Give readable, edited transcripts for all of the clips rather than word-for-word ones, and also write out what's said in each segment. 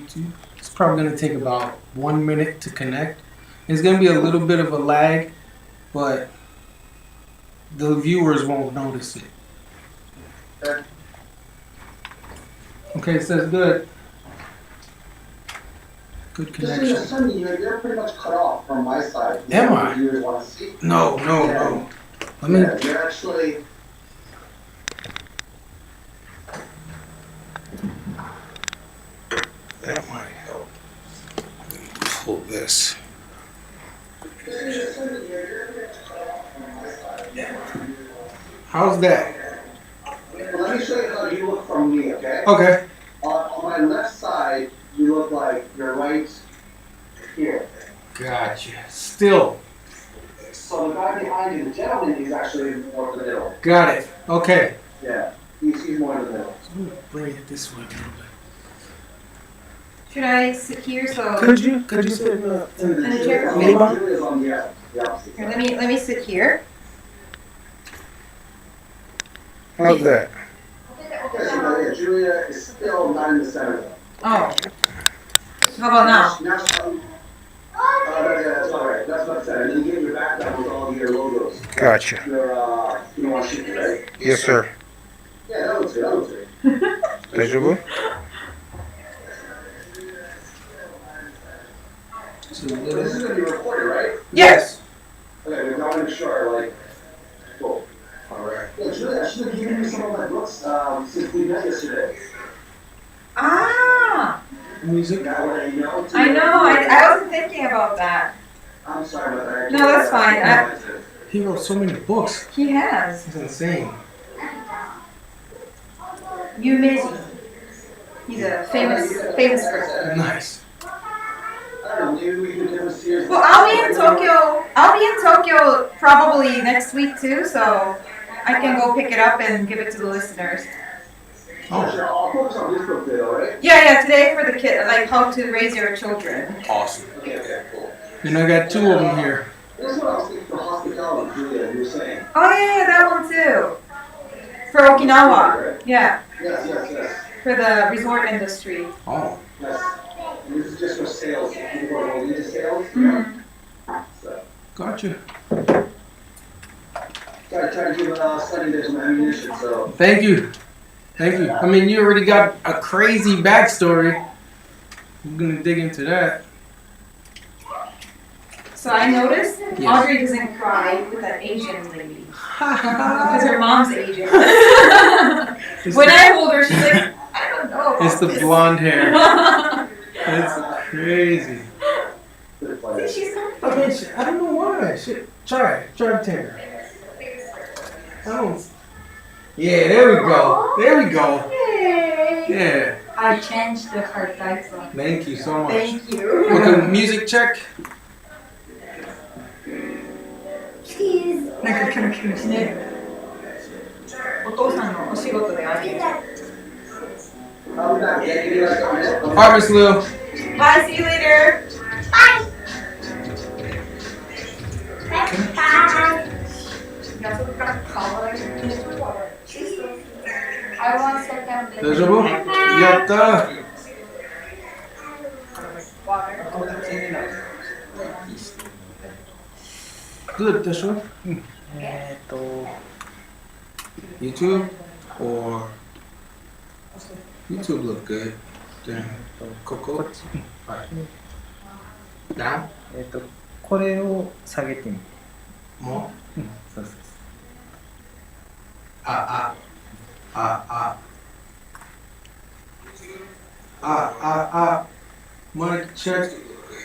YouTube. It's probably going to take about 1 minute to connect. It's going to be a little bit of a lag, but the viewers won't notice it. Okay, it says good. Good connection. Just so you're pretty much cut off from my side. Am I? Viewers want to see. No. Let me. Yeah, you're actually. That might help. Pull this. How's that? Well, let me show you how you look from me, okay? Okay. On my left side, you look like you're right here. Gotcha. Still. So the guy behind you, the gentleman, he's actually more in the middle. Got it. Okay. Yeah, he's more in the middle. So I'm gonna bring it this way a little bit. Should I sit here so? Could you sit in the chair? Julia's on the opposite Here, side. let me sit here. How's that? Okay, so yeah, Julia is still not in the center. Oh. How about now? Yeah, that's all right. That's what I said. And then you get your background with all your logos. Gotcha. Your, you know, shit, right? Yes, sir. Yeah, that looks good. That looks good. Pleasurable. So this is going to be recorded, right? Yes. Okay, we're going to make sure, like, cool. All right. Yeah, Julia, I should have given you some of my books since we met yesterday. Ah! Music. That way, you know. I know. I wasn't thinking about that. I'm sorry about that. No, that's fine. He wrote so many books. He has. It's insane. Yumezi. He's a famous person. Nice. I don't know, maybe we could do a series. Well, I'll be in Tokyo probably next week too, so I can go pick it up and give it to the listeners. Oh, sure. I'll focus on this book today, alright? Yeah, today for the kid, like how to raise your children. Awesome. Okay, cool. And I got 2 of them here. This is what I was thinking for hospitality, Julia, you were saying. Oh yeah, that one too. For Okinawa. Yeah, Yes. for the resort industry. Oh. Yes. And this is just for sales. People who are going into sales. Mm-hmm. So, Gotcha. try to give Sunny there some ammunition, so. Thank you. I mean, you already got a crazy backstory. I'm gonna dig into that. So I noticed Yes. Audrey doesn't cry with that Asian lady. Because her mom's Asian. When I hold her, she's like, I don't know about It's the this. blonde hair. It's crazy. See, she's I mean, shit, I don't know why. Shit. Try it, Tanner. I don't. Yeah, there we go. Yay. Yeah. I changed the card title. Thank you so much. Thank you. Okay, music check. なんかキャラキャラしてね。お父さんのお仕事であり。Harvest Lil. Bye, see you later. Pleasurable. Yatta. Good, this one. YouTube or YouTube look good. Then Coco. Alright. Down. これを下げてみる。 More. そうそう。 Ah. Mic check.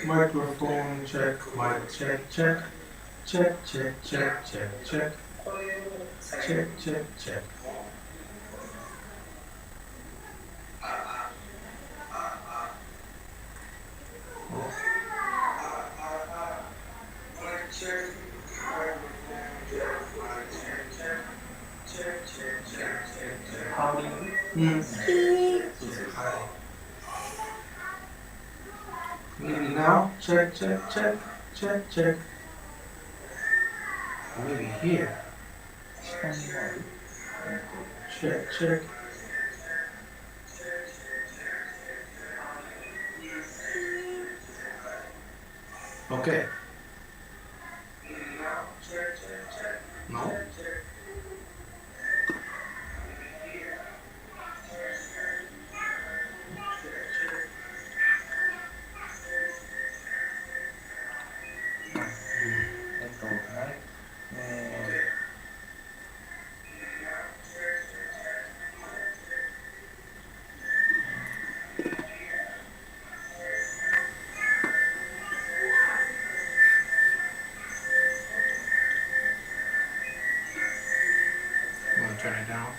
Microphone check. Mic check. Check. How do you? Maybe now. Check. Maybe here. Check. Okay. No? You want to turn it down?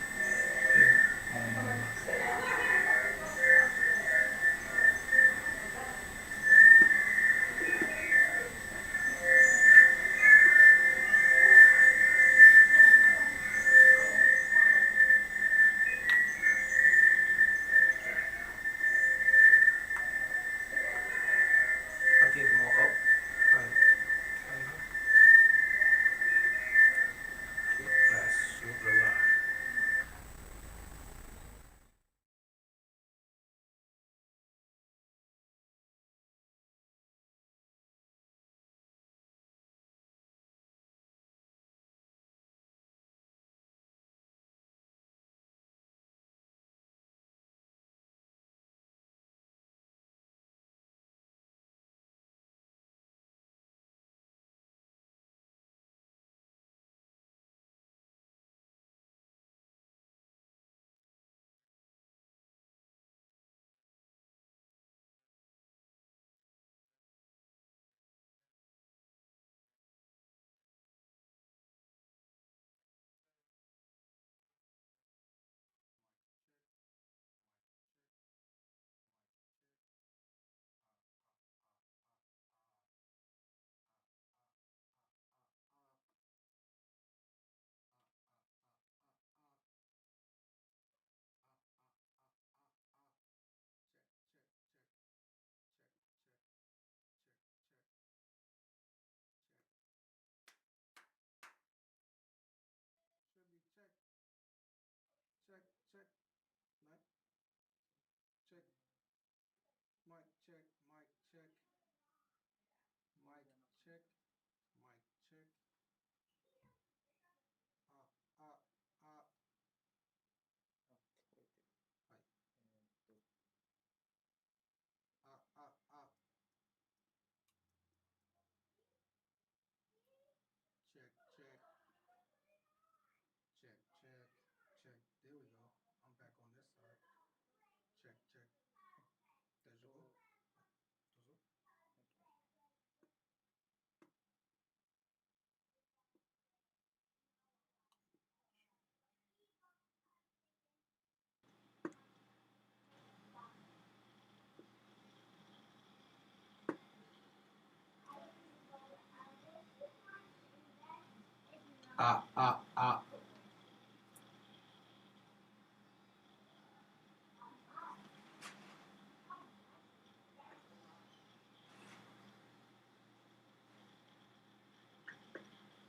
I think more up. That's super loud. Should be check. Check, check. Mic. Check. Mic check. Mic check. Mic check. Mic check. Up, up, up. あ、聞こえてる。はい。と Up, up, up. Check, check. Check, check. Check. There we go. I'm back on this side. Check, check. 大丈夫？どうぞ。Ah.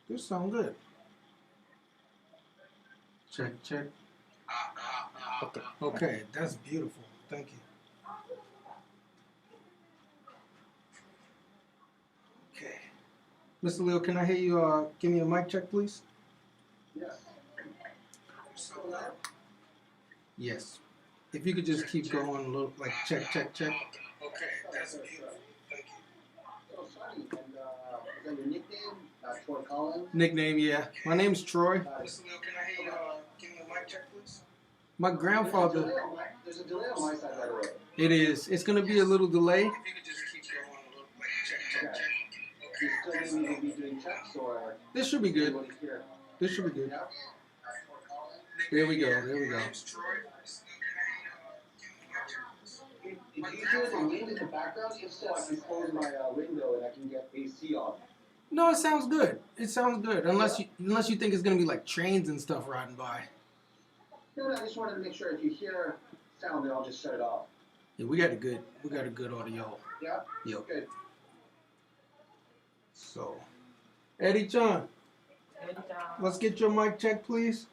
This sound good. Check, check. Okay, that's beautiful. Thank you. Okay. Mr. Leo, can I hear you give me a mic check, please? Yes. Yes. If you could just keep going a little, like check, check, check. Okay, that's beautiful. Thank you. So, Sonny, and is that your nickname? Troy Collins? Nickname, yeah. My name's Troy. Mr. Leo, can I hear you give me a mic check, please? My grandfather. There's a delay on my side, by the way. It is. It's going to be a little delay. If you could just keep going a little, like check, check, check. Do you still need me to be doing checks, or? This should be good. Everybody's here? This should be good. Yeah? There we go. There we go. If you hear the wind in the background, if so, I can close my window and I can get AC on. No, it sounds good. It sounds good. Unless you think it's going to be like trains and stuff riding by. No, I just wanted to make sure if you hear sound, then I'll just shut it off. Yeah, we got a good audio. Yeah? Yep. Good. So, Eddie-chan, let's get your mic check, please.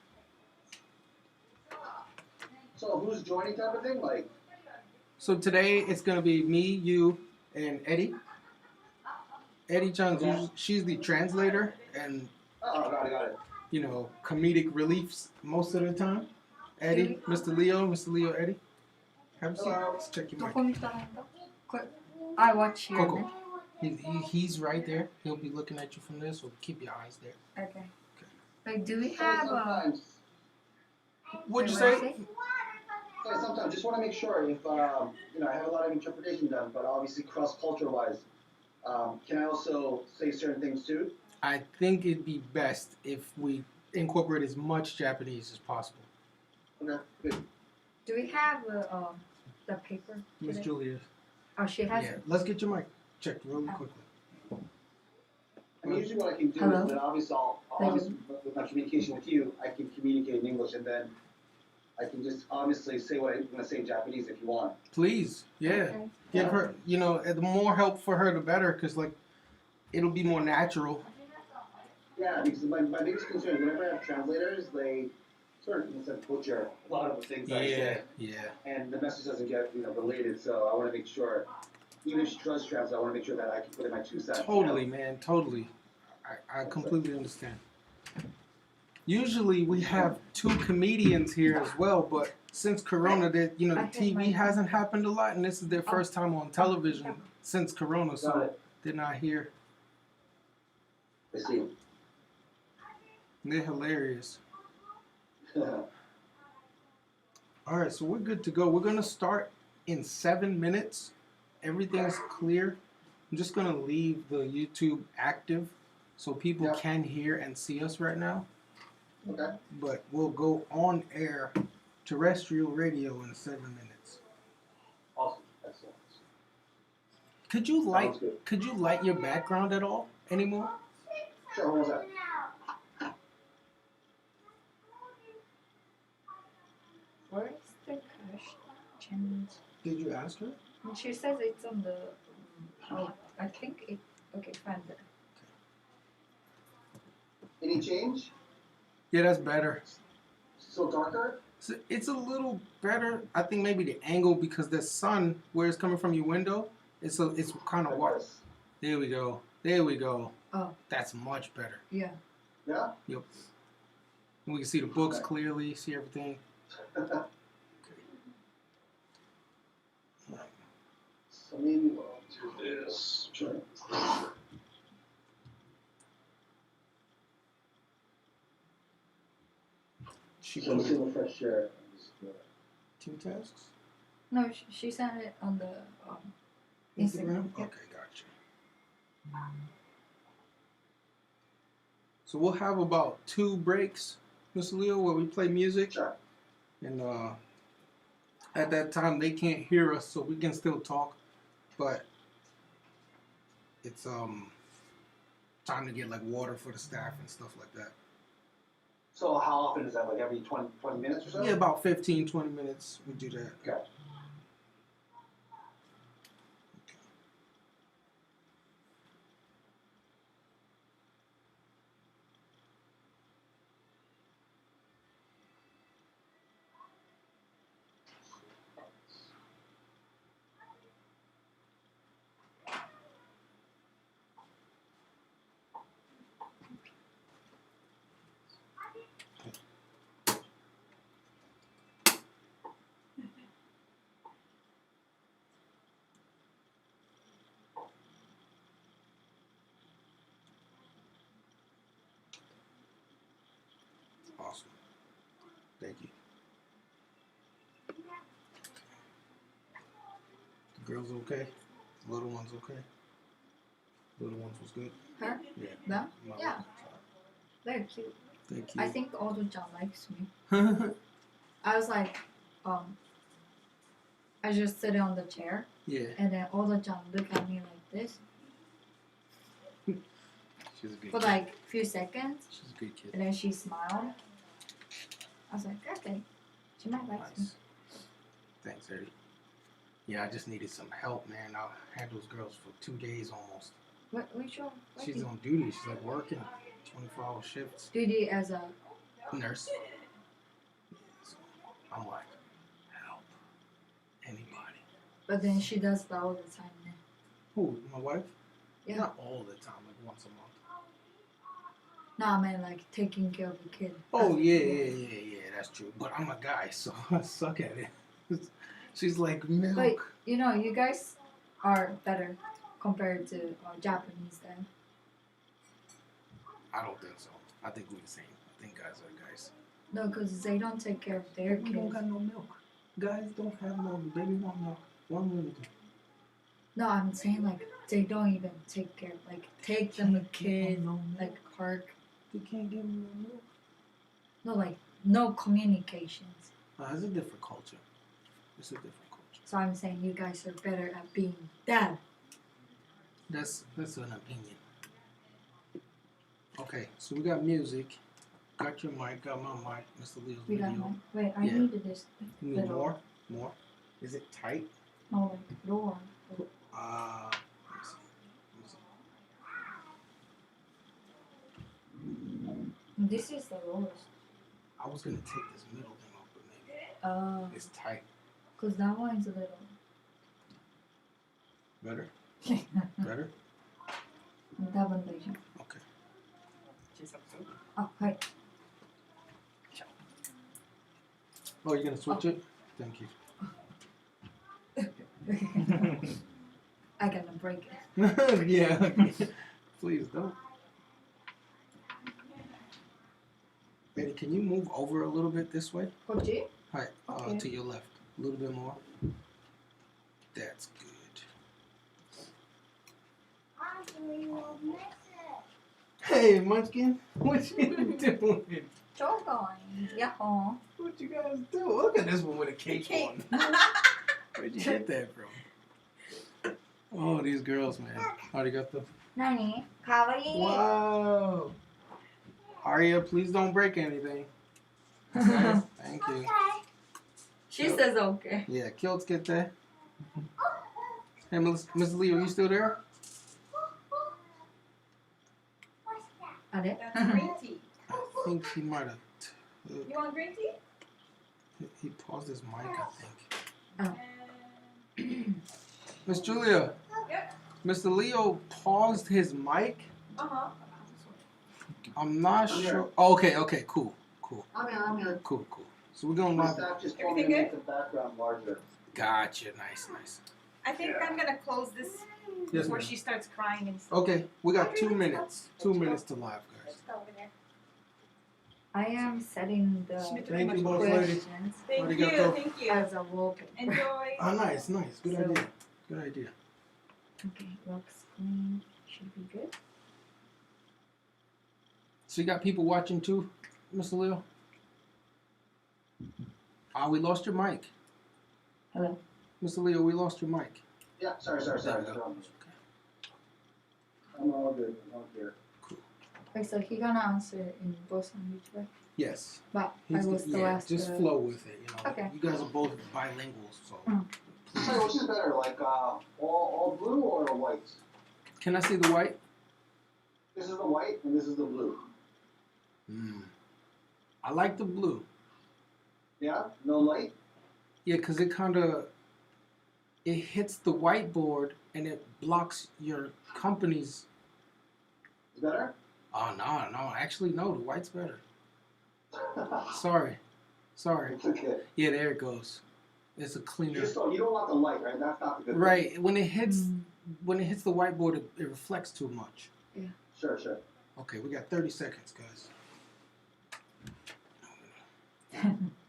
So who's joining type of thing? Like, So today it's going to be me, you, and Eddie. Eddie-chan's Okay. usually, she's the translator and, Oh, got it. you know, comedic reliefs most of the time. Eddie, Mr. Leo, Eddie. Have a seat. Hello. Let's check your ど mic. こに行かないとこれ I watch here ここ ね He's right there. He'll be looking at you from there, so keep your eyes there. Okay. Like, do we So have a... sometimes, What'd you Wait, say? sometimes just want to make sure if I have a lot of interpretation done, but obviously cross-cultural wise, can I also say certain things too? I think it'd be best if we incorporate as much Japanese as possible. Okay, good. Do we have the paper Miss today? Julia. Oh, she has Yeah, it. let's get your mic checked really quickly. I mean, usually what I can do Hello? is that obviously I'll just, with my communication with you, I can communicate in English and then I can just obviously say what I'm going to say in Japanese if you want. Please, yeah. Okay. Give her, you know, the more help for her, the better, because, like, it'll be more natural. Yeah, because my biggest concern is whenever I have translators, they sort of, in a sense, butcher a lot of the things I say. Yeah. And the message doesn't get, related, so I want to make sure, even if she does translate, I want to make sure that I can put in my 2 cents. Totally, man, totally. I completely understand. Usually we have 2 comedians here as well, but since Corona, the TV hasn't happened a lot, and this is their first time on television since Corona, Got so it. they're not here. I see. They're hilarious. All right, so we're good to go. We're going to start in 7 minutes. Everything's clear. I'm just going to leave the YouTube active so people Yep. can hear and see us right now. Okay. But we'll go on air terrestrial radio in 7 minutes. Awesome. Excellent. Could you Sounds good. could you light your background at all anymore? Sure, what was that? Where is the cash change? Did you ask her? And she says it's on the... Oh, I think it... Okay, find it. Any change? Yeah, that's better. Still darker? So it's a little better. I think maybe the angle because the sun, where it's coming from your window, it's kind of Like white. this. There we go. There we go. Oh, That's much better. yeah. Yeah? Yep. And we can see the books Okay. clearly, see everything. So maybe we'll do this. Sure. She So let's put see the fresh share. 2 tasks? No, she sent it on the Instagram. Yeah. Okay, gotcha. So we'll have about 2 breaks, Miss Leo, where we play music. Sure. And at that time they can't hear us, so we can still talk. But it's time to get like water for the staff and stuff like that. So how often is that? Like every 20 minutes or so? Yeah, about 15, 20 minutes we do that. Okay. Awesome. Thank you. The girls okay? The little ones okay? Little ones was good? Her? Yeah. Them? My Yeah. ones. Very cute. Thank you. I think Odo-chan likes me. I was like, I just sit on the chair, yeah. and then Odo-chan look at me like this She's a good for kid. like few seconds, She's a good kid. and then she smiled. I was like, okay, she might like me. Nice. Thanks, Eddie. Yeah, I just needed some help, man. I had those girls for 2 days almost. Which one? What She's do on duty. She's like working 24-hour shifts. duty as a... Nurse. So I'm like, help. Anybody. But then she does that all the time now. Who? My wife? Yeah. Not all the time, like once a month. No, I mean like taking care of the kid. Oh yeah, that's true. But I'm a guy, so I suck at it. She's like milk. But you know, you guys are better compared to Japanese then. I don't think so. I think we're the same. I think guys are guys. No, because they don't take care of their We don't kids. got no milk. Guys don't have no baby want milk. One woman do. No, I'm saying like they don't even take care. Like take them a kid, No milk. like park. They can't give them no milk. No, like no communications. It's a different culture. It's a different culture. So I'm saying you guys are better at being dad. That's an opinion. Okay, so we got music. Got your mic. Got my mic. Mr. Leo's We got video. one. Wait, I Yeah. needed this You need little. more? More? Is it tight? No, like lower. Let me see. This is the lowest. I was gonna take this middle thing off, but maybe it's tight. Cause that one's a little. Better? Better? 多分大丈夫。 Okay. 小さくするあ、はい。 Oh, you're gonna switch it? Thank you. I gonna break it. Yeah. Please don't. Betty, can you move over a little bit this way? こっち Hi, Okay. to your left. A little bit more. That's good. Hey, Munchkin. What you doing? 超かわいい。ヤッホー。 What you guys do? Look at this one with a cape Cape. on. Where'd you get that from? Oh, these girls, man. Arigato. 何かわいい。 Wow. Aria, please don't break anything. Okay, thank you. She says okay. Yeah, let's get that. Hey, Miss Leo, you still there? あれ That's green tea. I think he might have. You want green tea? He paused his mic, I think. Oh. Miss Julia. Yep. Mr. Leo paused his mic. Uh-huh. I'm not sure. Oh, okay, cool. I'm here. Cool. So we're going My live. staff just told me to Everything make the background larger. Gotcha. Nice. I think I'm gonna close this Yes, before ma'am. she starts crying and stuff. Okay, we got 2 minutes. 2 minutes to live, guys. Let's go over there. I am setting the Thank you, boss lady. questions Thank you, Arigato. thank you. as a wallpaper. Enjoy. Oh, nice. Good So- idea. Good idea. Okay, looks clean. Should be good. So you got people watching too, Mr. Leo? We lost your mic. Hello. Mr. Leo, we lost your mic. Yeah, sorry. There we go. I'm all good. I'm all here. Wait, so he gonna answer in both language, right? Yes. But He's I will still ask just the... flow with it, you know. Okay. You guys are both bilingual, so. Sorry, which is better, like all blue or the white? Can I see the white? This is the white and this is the blue. I like the blue. Yeah? No light? Yeah, because it hits the whiteboard and it blocks your company's. Better? Oh, no. Actually, no. The white's better. Sorry. It's okay. Yeah, there it goes. It's a cleaner. You don't want the light, right? That's not the good thing. Right. When it hits the whiteboard, it reflects too much. Sure. Okay, we got 30 seconds, guys.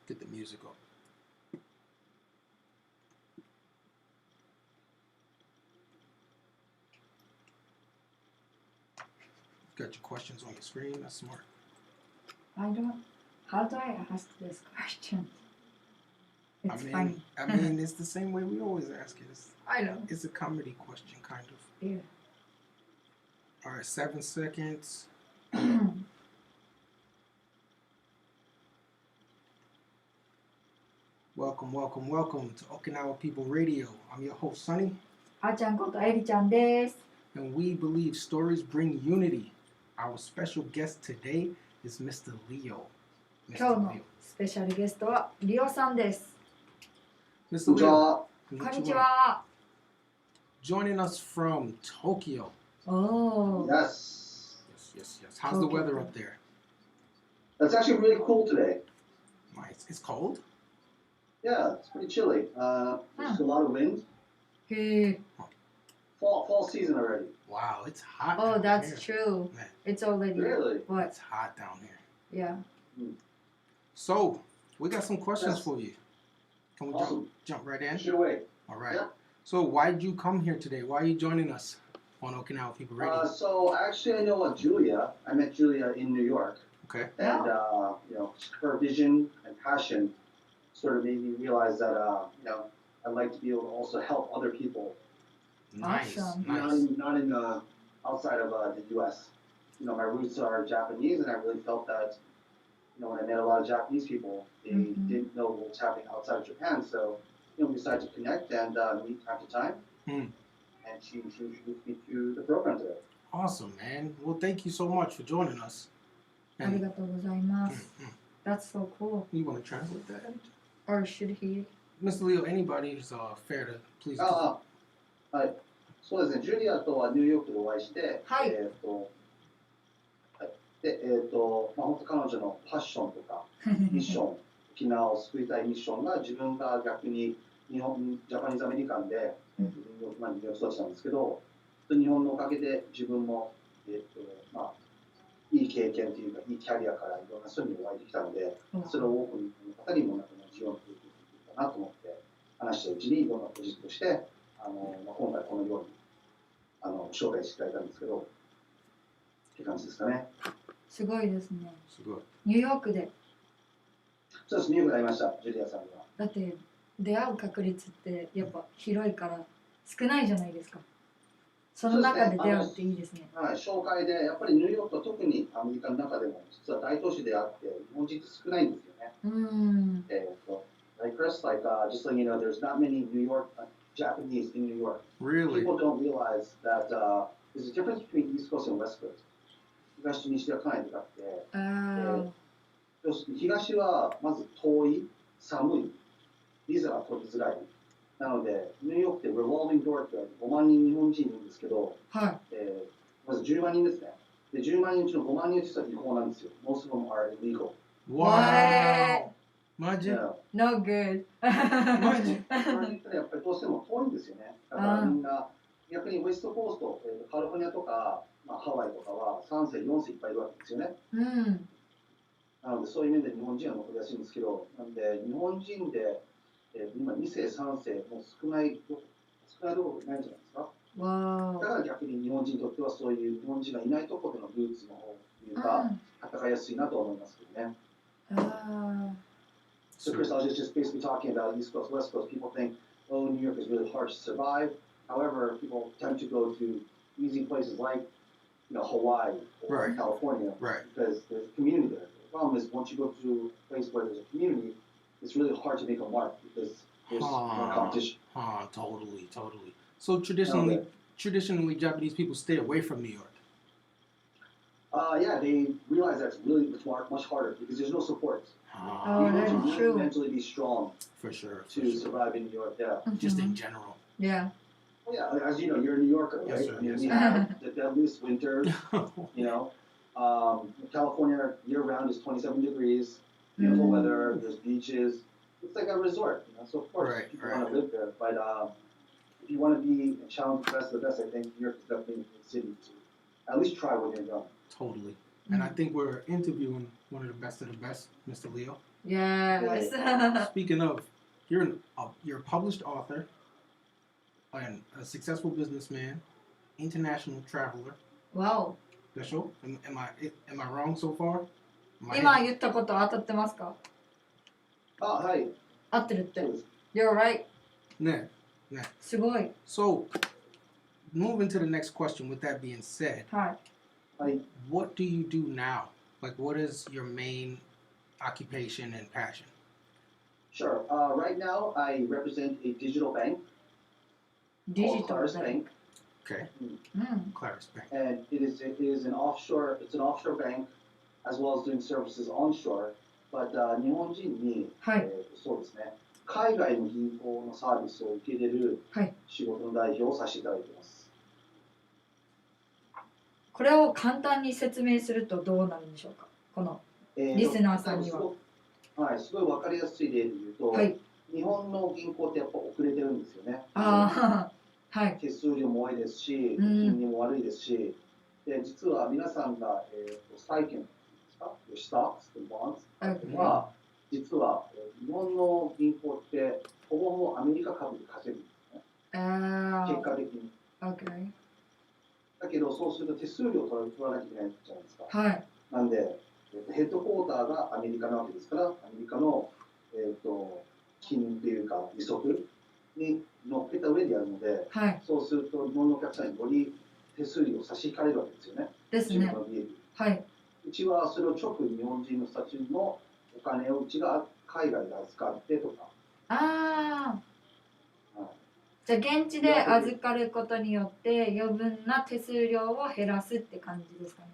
Get the music up. Got your questions on the screen. That's smart. How do I ask this question? It's funny. I mean, it's the same way we always ask it. I know. It's a comedy question, kind of. Yeah. All right, 7 seconds. Welcome to Okinawa People Radio. I'm your host, Sunny, あーちゃんことエリちゃんです。 and we believe stories bring unity. Our special guest today is Mr. Leo. 今日のスペシャルゲストはリオさんです。 Mr. Leo. Konnichiwa. こんにちは。 Joining us from Tokyo. Oh. Yes. Yes. How's the weather up there? That's actually really cool today. Nice. It's cold? Yeah, it's pretty chilly. Just a lot of wind. Hey. Fall season already. Wow, it's hot. Oh, down that's here. true. Man, It's already. Really? What? it's hot down here. Yeah. So, we got some questions Yes. for you. Can we Awesome. jump right in? Sure way. All right. Yeah. So, why did you come here today? Why are you joining us on Okinawa People Radio? So actually, I know Julia. I met Julia in New York. Okay. And her vision and passion sort of made me realize that I'd like to be able to also help other people. Nice. Awesome. Nice. Not in outside of the U.S. My roots are Japanese, and I really felt that when I met a lot of Japanese people, they didn't know what was happening outside of Japan. So we decided to connect and meet time to time. And she introduced me to the program today. Awesome, man. Well, thank you so much for joining us. ありがとうございます。That's so cool. You want to translate that? Or should he? Mr. Leo, anybody is fair to please. はい。そうですね。ジュリアとはニューヨークでお会いして、はい。で、本当彼女のパッションとかミッション、沖縄を救いたいミッションが自分が逆にジャパニーズアメリカンで、ニューヨーク育ちなんですけど、日本のおかげで自分もいい経験というかいいキャリアからいろんな人にお会いできたので、それを多くの方にも同じような経験できるかなと思って話したうちにいろんなプロジェクトして、今回このように紹介していただいたんですけど、って感じですかね。すごいですね。すごい。ニューヨークで。そうです、ニューヨークで会いました、ジュリアさんには。だって出会う確率ってやっぱ広いから少ないじゃないですか。その中で出会うっていいですね。はい、紹介でやっぱりニューヨークは特にアメリカの中でも実は大都市であって日本人って少ないんですよね。Like Chris, just letting you know, there's not many New York Japanese in New York. Really? People don't realize that there's a difference between East Coast and West Coast. 東と西ではかなりでかくて、東はまず遠い、寒い、ビザが取りづらい。なので、ニューヨークで revolving door って5万人日本人いるんですけど、はい。まず10万人ですね。で、10万人中の5万人実は違法なんですよ。Most of them are illegal. Wow! マジ No good. マジやっぱりどうしても遠いんですよね。だからみんな、逆にウェストコースト、カリフォルニアとか、ハワイとかは3世、4世いっぱいいるわけですよね。なので、そういう意味で日本人は残りやすいんですけど、なので、日本人で、今2世、3世、もう少ないどころないんじゃないですか。だから逆に日本人にとってはそういう日本人がいないところでのルーツの方というか、戦いやすいなと思いますけどね。So Chris, I was just basically talking about East Coast, West Coast. People think, oh, New York is really hard to survive. However, people tend to go to easy places like, Hawaii or California because there's a community there. The problem is once you go to a place where there's a community, it's really hard to make a mark because there's more competition. Totally. So traditionally, Japanese people stay away from New York. Yeah, they realize that's really much harder because there's no support. Oh, you that's have to true. mentally be strong For sure. to survive in New York. Yeah. Just in general. Yeah. Well, yeah, as you know, you're a New Yorker, right? Yes, sir. We have the deadliest winters. California year-round is 27 degrees, beautiful weather, there's beaches. It's like a resort, so of course people want to live there. But if you want to be challenged the best of the best, I think New York is definitely a good city to at least try what you're doing. Totally. And I think we're interviewing one of the best, Mr. Leo. Yes. Speaking of, you're a published author, and a successful businessman, international traveler. Wow. Am I wrong so far? 今言ったこと当たってますか？はい。合ってるって。You're right. ね。すごい。So, moving to the next question. With that being said, what do you do now? Like, what is your main occupation and passion? Sure. Right now, I represent a digital bank. Called Claris Bank. Okay. Claris Bank. And it is an offshore. It's an offshore bank, as well as doing services onshore. But 日本人に、そうですね。海外の銀行のサービスを受け入れる仕事の代表をさせていただいています。これを簡単に説明するとどうなるんでしょうか、このリスナーさんには。はい、すごい分かりやすい例で言うと、はい、日本の銀行ってやっぱ遅れてるんですよね。ああ、はい。手数料も多いですし、金利も悪いですし、で実は皆さんが、債券ですか、ストックス、ボンズは、実は、日本の銀行ってほぼほぼアメリカ株で稼ぐんですね。結果的に。Okay. だけど、そうすると手数料を取らなきゃいけないじゃないですか。はい。なんで、ヘッドクォーターがアメリカなわけですから、アメリカの、金というか、利息に乗っけた上でやるので、はい。そうすると日本のお客さんにより手数料を差し引かれるわけですよね。ですね。はい。うちはそれを直日本人の人たちのお金をうちが海外で預かってとか。ああ。はい、じゃあ現地で預かることによって余分な手数料を減らすって感じですかね。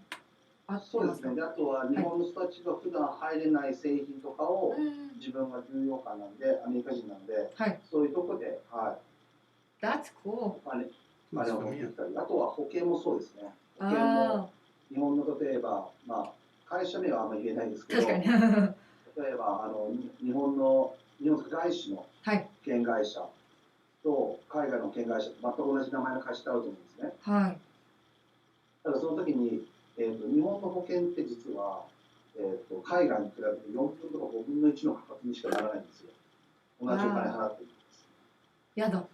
そうですね。であとは日本の人たちが普段入れない製品とかを、自分がニューヨーカーなんで、アメリカ人なんで、はい、そういうとこで、はい。That's cool. お金を持ってきたり、あとは保険もそうですね。保険も日本の例えば、まあ、会社名はあんまり言えないですけど、例えば日本外資の保険会社と海外の保険会社と全く同じ名前の会社ってあると思うんですね。はい、ただその時に、日本の保険って実は、海外に比べて4分とか5分の1の価格にしかならないんですよ。同じお金払っているんです。やだ。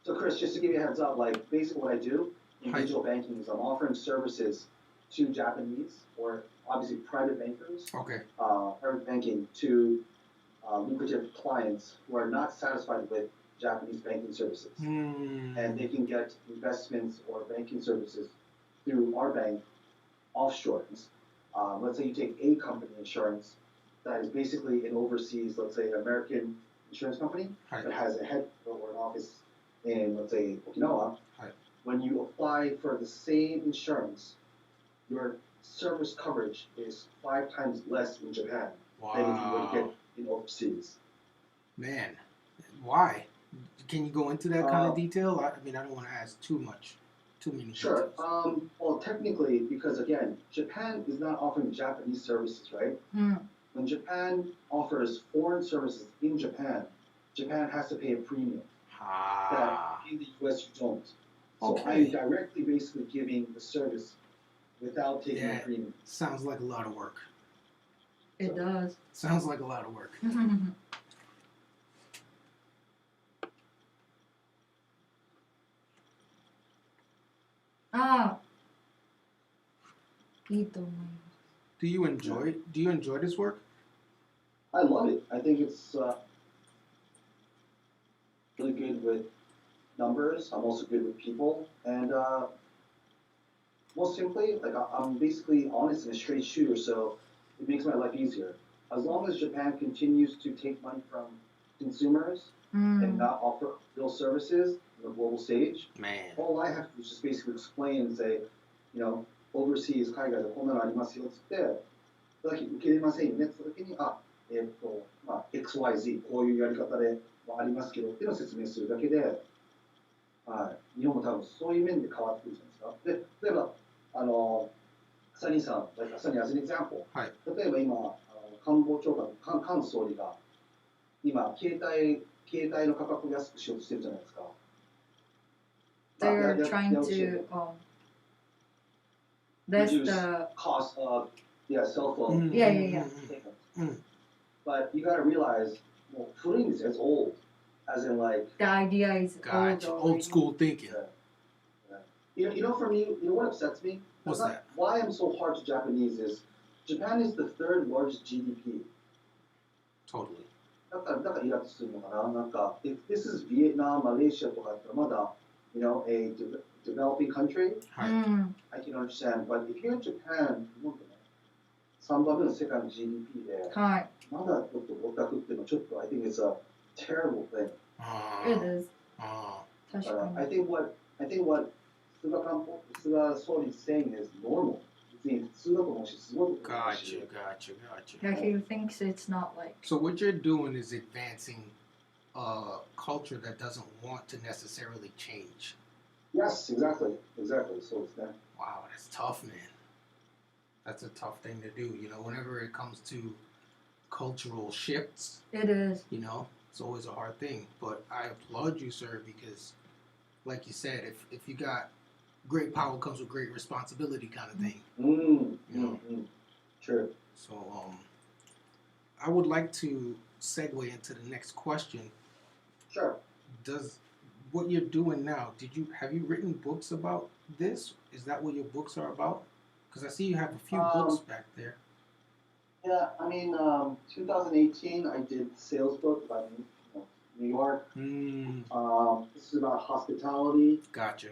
So Chris, just to give you a heads up, like basically what I do in digital banking is I'm offering services to Japanese or obviously private bankers, private banking to lucrative clients who are not satisfied with Japanese banking services. And they can get investments or banking services through our bank offshore. Let's say you take a company insurance that is basically an overseas, let's say, American insurance company that has a head or an office in, let's say, Okinawa. When you apply for the same insurance, your service coverage is 5 times less in Japan than if you were to get in overseas. Man, why? Can you go into that kind of detail? I mean, I don't want to ask too many Sure. details. Well, technically, because again, Japan is not offering Japanese services, right? When Japan offers foreign services in Japan, Japan has to pay a premium that in the US you don't. So I'm directly basically giving the service without taking a premium. Sounds like a lot of work. It does. Sounds like a lot of work. ああ、いいと思います。Do you enjoy this work? I love it. I think it's really good with numbers. I'm also good with people, and most simply, like I'm basically honest and a straight shooter, so it makes my life easier. As long as Japan continues to take money from consumers and not offer real services on the global stage, all I have to do is just basically explain and say, you know, overseas 海外でこんなのありますよっつって、だけ受け入れませんよねって言った時に、まあ、XYZ こういうやり方でありますけどっていうのを説明するだけで、はい、日本も多分そういう面で変わってくるじゃないですか。で、例えばサニーさん、サニー as an example、例えば今、官房長官、菅総理が今携帯の価格を安くしようとしてるじゃないですか。They're trying to reduce the cost of cell phone. Yeah. But you gotta realize, well,古いんですよ. It's old, as in like. The idea is old school thinking. You know, for me, you know what upsets me? What's that? Why I'm so hard to Japanese is Japan is the third largest GDP. Totally. だからイラッとするのかな。なんか if this is Vietnam, Malaysia とかだったらまだ you know a developing country, I can understand. But if you're in Japan, 3番目の世界の GDP で、まだちょっとぼったくっていうのはちょっと I think it's a terrible thing. It is. 確かに。I think what菅総理 is saying is normal. 別に普通だと思うし、すごいことだし。Gotcha. Yeah, he thinks it's not like. So what you're doing is advancing a culture that doesn't want to necessarily change. Yes, exactly. Exactly. そうですね。 Wow, that's tough, man. That's a tough thing to do. You know, whenever it comes to cultural shifts, It is. you know, it's always a hard thing. But I applaud you, sir, because, like you said, if you got great power comes with great responsibility, kind of thing. You know. Sure. So, I would like to segue into the next question. Sure. Does what you're doing now? Have you written books about this? Is that what your books are about? Because I see you have a few books back there. Yeah, I mean, 2018, I did sales book about New York. This is about hospitality. Gotcha.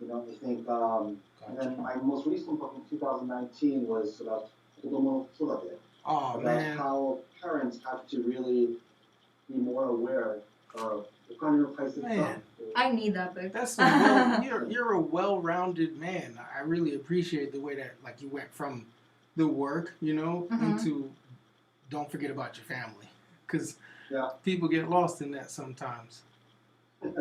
You know, I think, and then my most recent book in 2019 was about 子供の育て. Oh, about man. how parents have to really be more aware of お金の大切さ. Man. I need that book. That's you're a well-rounded man. I really appreciate the way that like you went from the work, you know, into don't forget about your family, because people get lost in that sometimes. You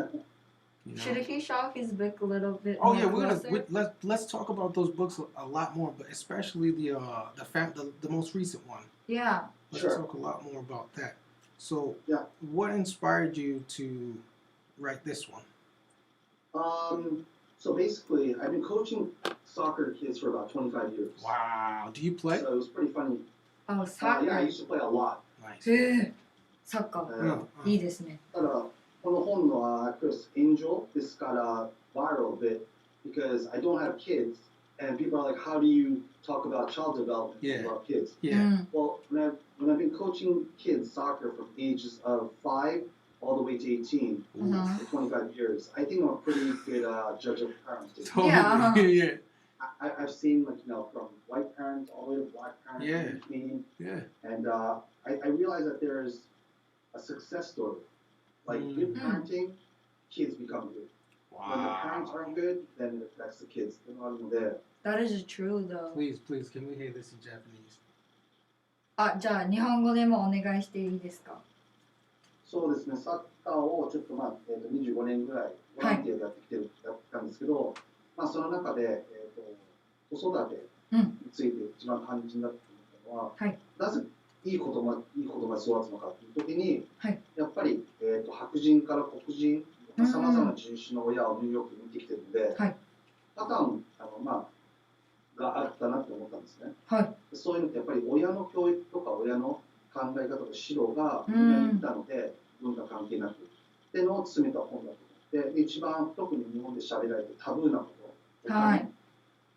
know? Should he show his book a little bit? Oh more yeah, let's talk about those books a lot more, but especially the most recent one. Yeah. Let's talk a lot more about that. So, what inspired you to write this one? So basically, I've been coaching soccer kids for about 25 years. Wow. Do you play? So it was pretty funny. Oh, soccer. Yeah, I used to play a lot. Nice. サッカー。いいですね。ただ、この本のアクセス、Angel ですから、viral a bit because I don't have kids and people are like, how do you talk about child development about kids? Yeah. Well, when I've been coaching kids soccer from ages of 5 all the way to 18 for 25 years, I think I'm a pretty good judge of parents. Totally. Yeah. I've seen, like, you know, from white parents all the way to black parents in between. Yeah. And I realize that there's a success story. Like, good parenting, kids become good. Wow. When the parents aren't good, then it affects the kids. They're not even there. That is true, though. Please, can we hear this in Japanese? あ、じゃあ日本語でもお願いしていいですか？そうですね、サッカーをちょっと、25年ぐらいボランティアでやったんですけど、その中で、子育てについて一番肝心だと思ったのは、なぜいい子供が育つのかという時に、やっぱり、白人から黒人、さまざまな人種の親をニューヨークに見てきてるので、パターンがあったなと思ったんですね。そういうのってやっぱり親の教育とか親の考え方と指導がみんなに行ったので、文化関係なくっていうのを詰めた本だと思って、一番特に日本で喋られてタブーなこと、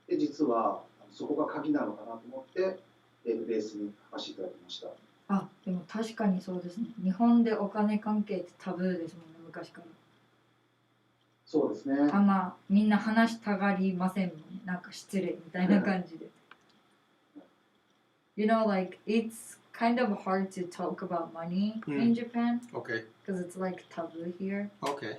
で実はそこが鍵なのかなと思って、ベースに書かせていただきました。あ、でも確かにそうですね。日本でお金関係ってタブーですもんね、昔から。そうですね。みんな話したがりませんもんね。なんか失礼みたいな感じで。You know, like, it's kind of hard to talk about money in Japan. Okay. Because it's like taboo here. Okay.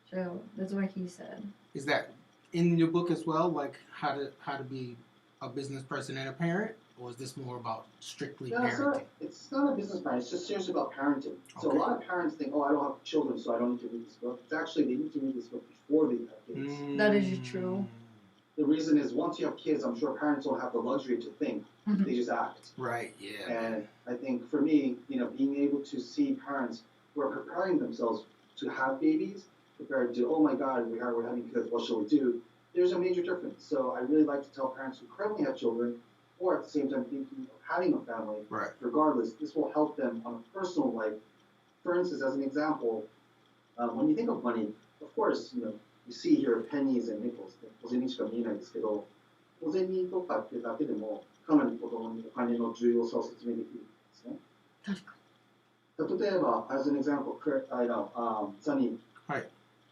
So that's what he said. Is that in your book as well? Like how to be a business person and a parent? Or is this more about strictly parenting? It's not a business plan. It's just seriously about parenting. So a lot of parents think, oh, I don't have children, so I don't need to read this book. It's actually, they need to read this book before they have kids. That is true. The reason is once you have kids, I'm sure parents don't have the luxury to think. They just act. Right, yeah. And I think for me, you know, being able to see parents who are preparing themselves to have babies, prepared to, oh my God, we're having kids, what shall we do? There's a major difference. So I really like to tell parents who currently have children, or at the same time thinking of having a family, regardless, this will help them on a personal life. For instance, as an example, when you think of money, of course, you know, you see here pennies and nickels. 小銭しか見えないですけど、小銭とかってだけでもかなり子供にお金の重要さを説明できるんですね。確かに。例えば、as an example, Sunny,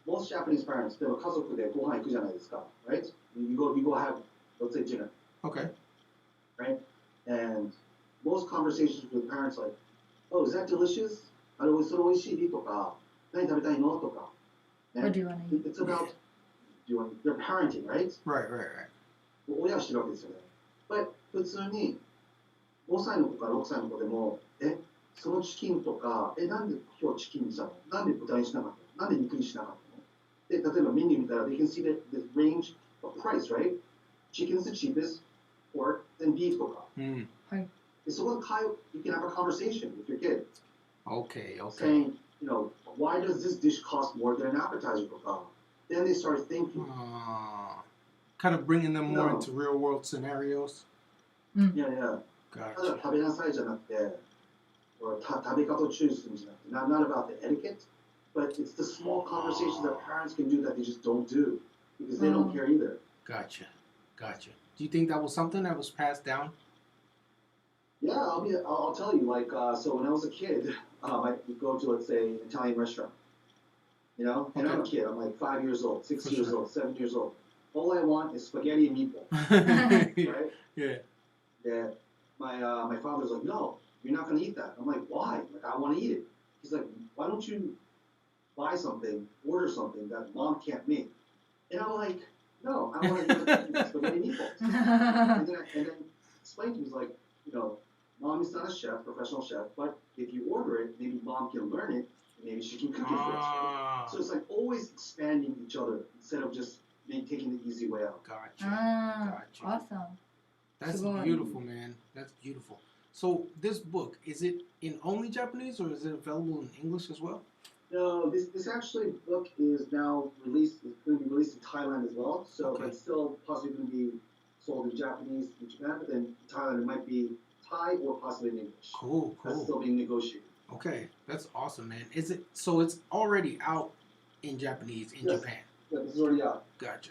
most Japanese parents, 例えば家族でご飯行くじゃないですか、right? You go have, let's say dinner. Okay. Right? And most conversations with parents like, oh, is that delicious? あれそれ美味しいとか、何食べたいのとか。What do you want to eat? It's about they're parenting, right? Right. 親をしてるわけですよね。But 普通に5歳の子から6歳の子でも、そのチキンとか、なんで今日チキンにしたの？なんで豚にしなかったの？なんで肉にしなかったの？っ例えばメニュー見たら they can see the range of price, right? Chicken is the cheapest, pork, then beef とか。でそこでyou can have a conversation with your kid. Okay. Saying, you know, why does this dish cost more than an appetizer とか。Then they start thinking. Kind of bringing them more into real world scenarios. Yeah. Gotcha. ただ食べなさいじゃなくて、食べ方を注意するんじゃなくて、not about the etiquette, but it's the small conversations that parents can do that they just don't do because they don't care either. Gotcha. Do you think that was something that was passed down? Yeah, I'll tell you. Like, so when I was a kid, I would go to, let's say, an Italian restaurant. You know, and I'm a kid. I'm like 5 years old, 6 years old, 7 years old. All I want is spaghetti and meatballs, right? Yeah. My father's like, no, you're not gonna eat that. I'm like, why? Like, I want to eat it. He's like, why don't you buy something, order something that mom can't make? And I'm like, no, I want to eat spaghetti and meatballs. and then explain to me, he's like, you know, mom is not a chef, professional chef, but if you order it, maybe mom can learn it, and maybe she can cook it for us. Right? So it's like always expanding each other instead of just taking the easy way out. Gotcha. Awesome. That's beautiful, man. That's beautiful. So this book, is it in only Japanese or is it available in English as well? No, this actually book is now released. It's going to be released in Thailand as well. So it's still possibly going to be sold in Japanese in Japan, but then in Thailand it might be Thai or possibly in English. Cool. That's still being negotiated. Okay, that's awesome, man. Is it so? It's already out in Japanese in Japan. Yeah, this is already out. Gotcha.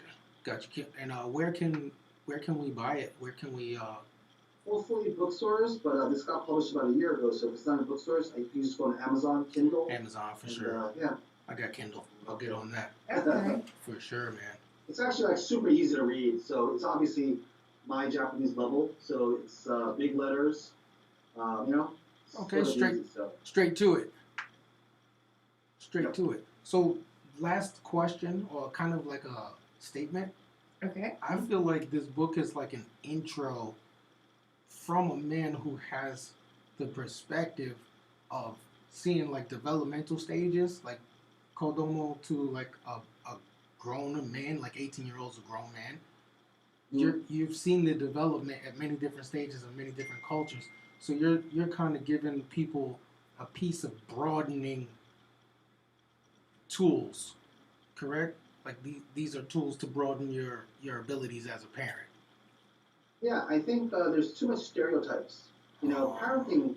And where can we buy it? Where can we? Hopefully bookstores, but this got published about a year ago, so if it's not in bookstores, you can just go on Amazon, Kindle. Amazon for sure. Yeah. I got Kindle. I'll get on that. Okay. For sure, man. It's actually like super easy to read, so it's obviously my Japanese level, so it's big letters, you know. Okay, straight to it. To it. So, last question, or kind of like a statement. Okay. I feel like this book is like an intro from a man who has the perspective of seeing like developmental stages, like kodomo to like a grown man, like 18-year-old's a grown man. You've seen the development at many different stages of many different cultures. So you're kind of giving people a piece of broadening tools, correct? Like these are tools to broaden your abilities as a parent. Yeah, I think there's too much stereotypes. You know, parenting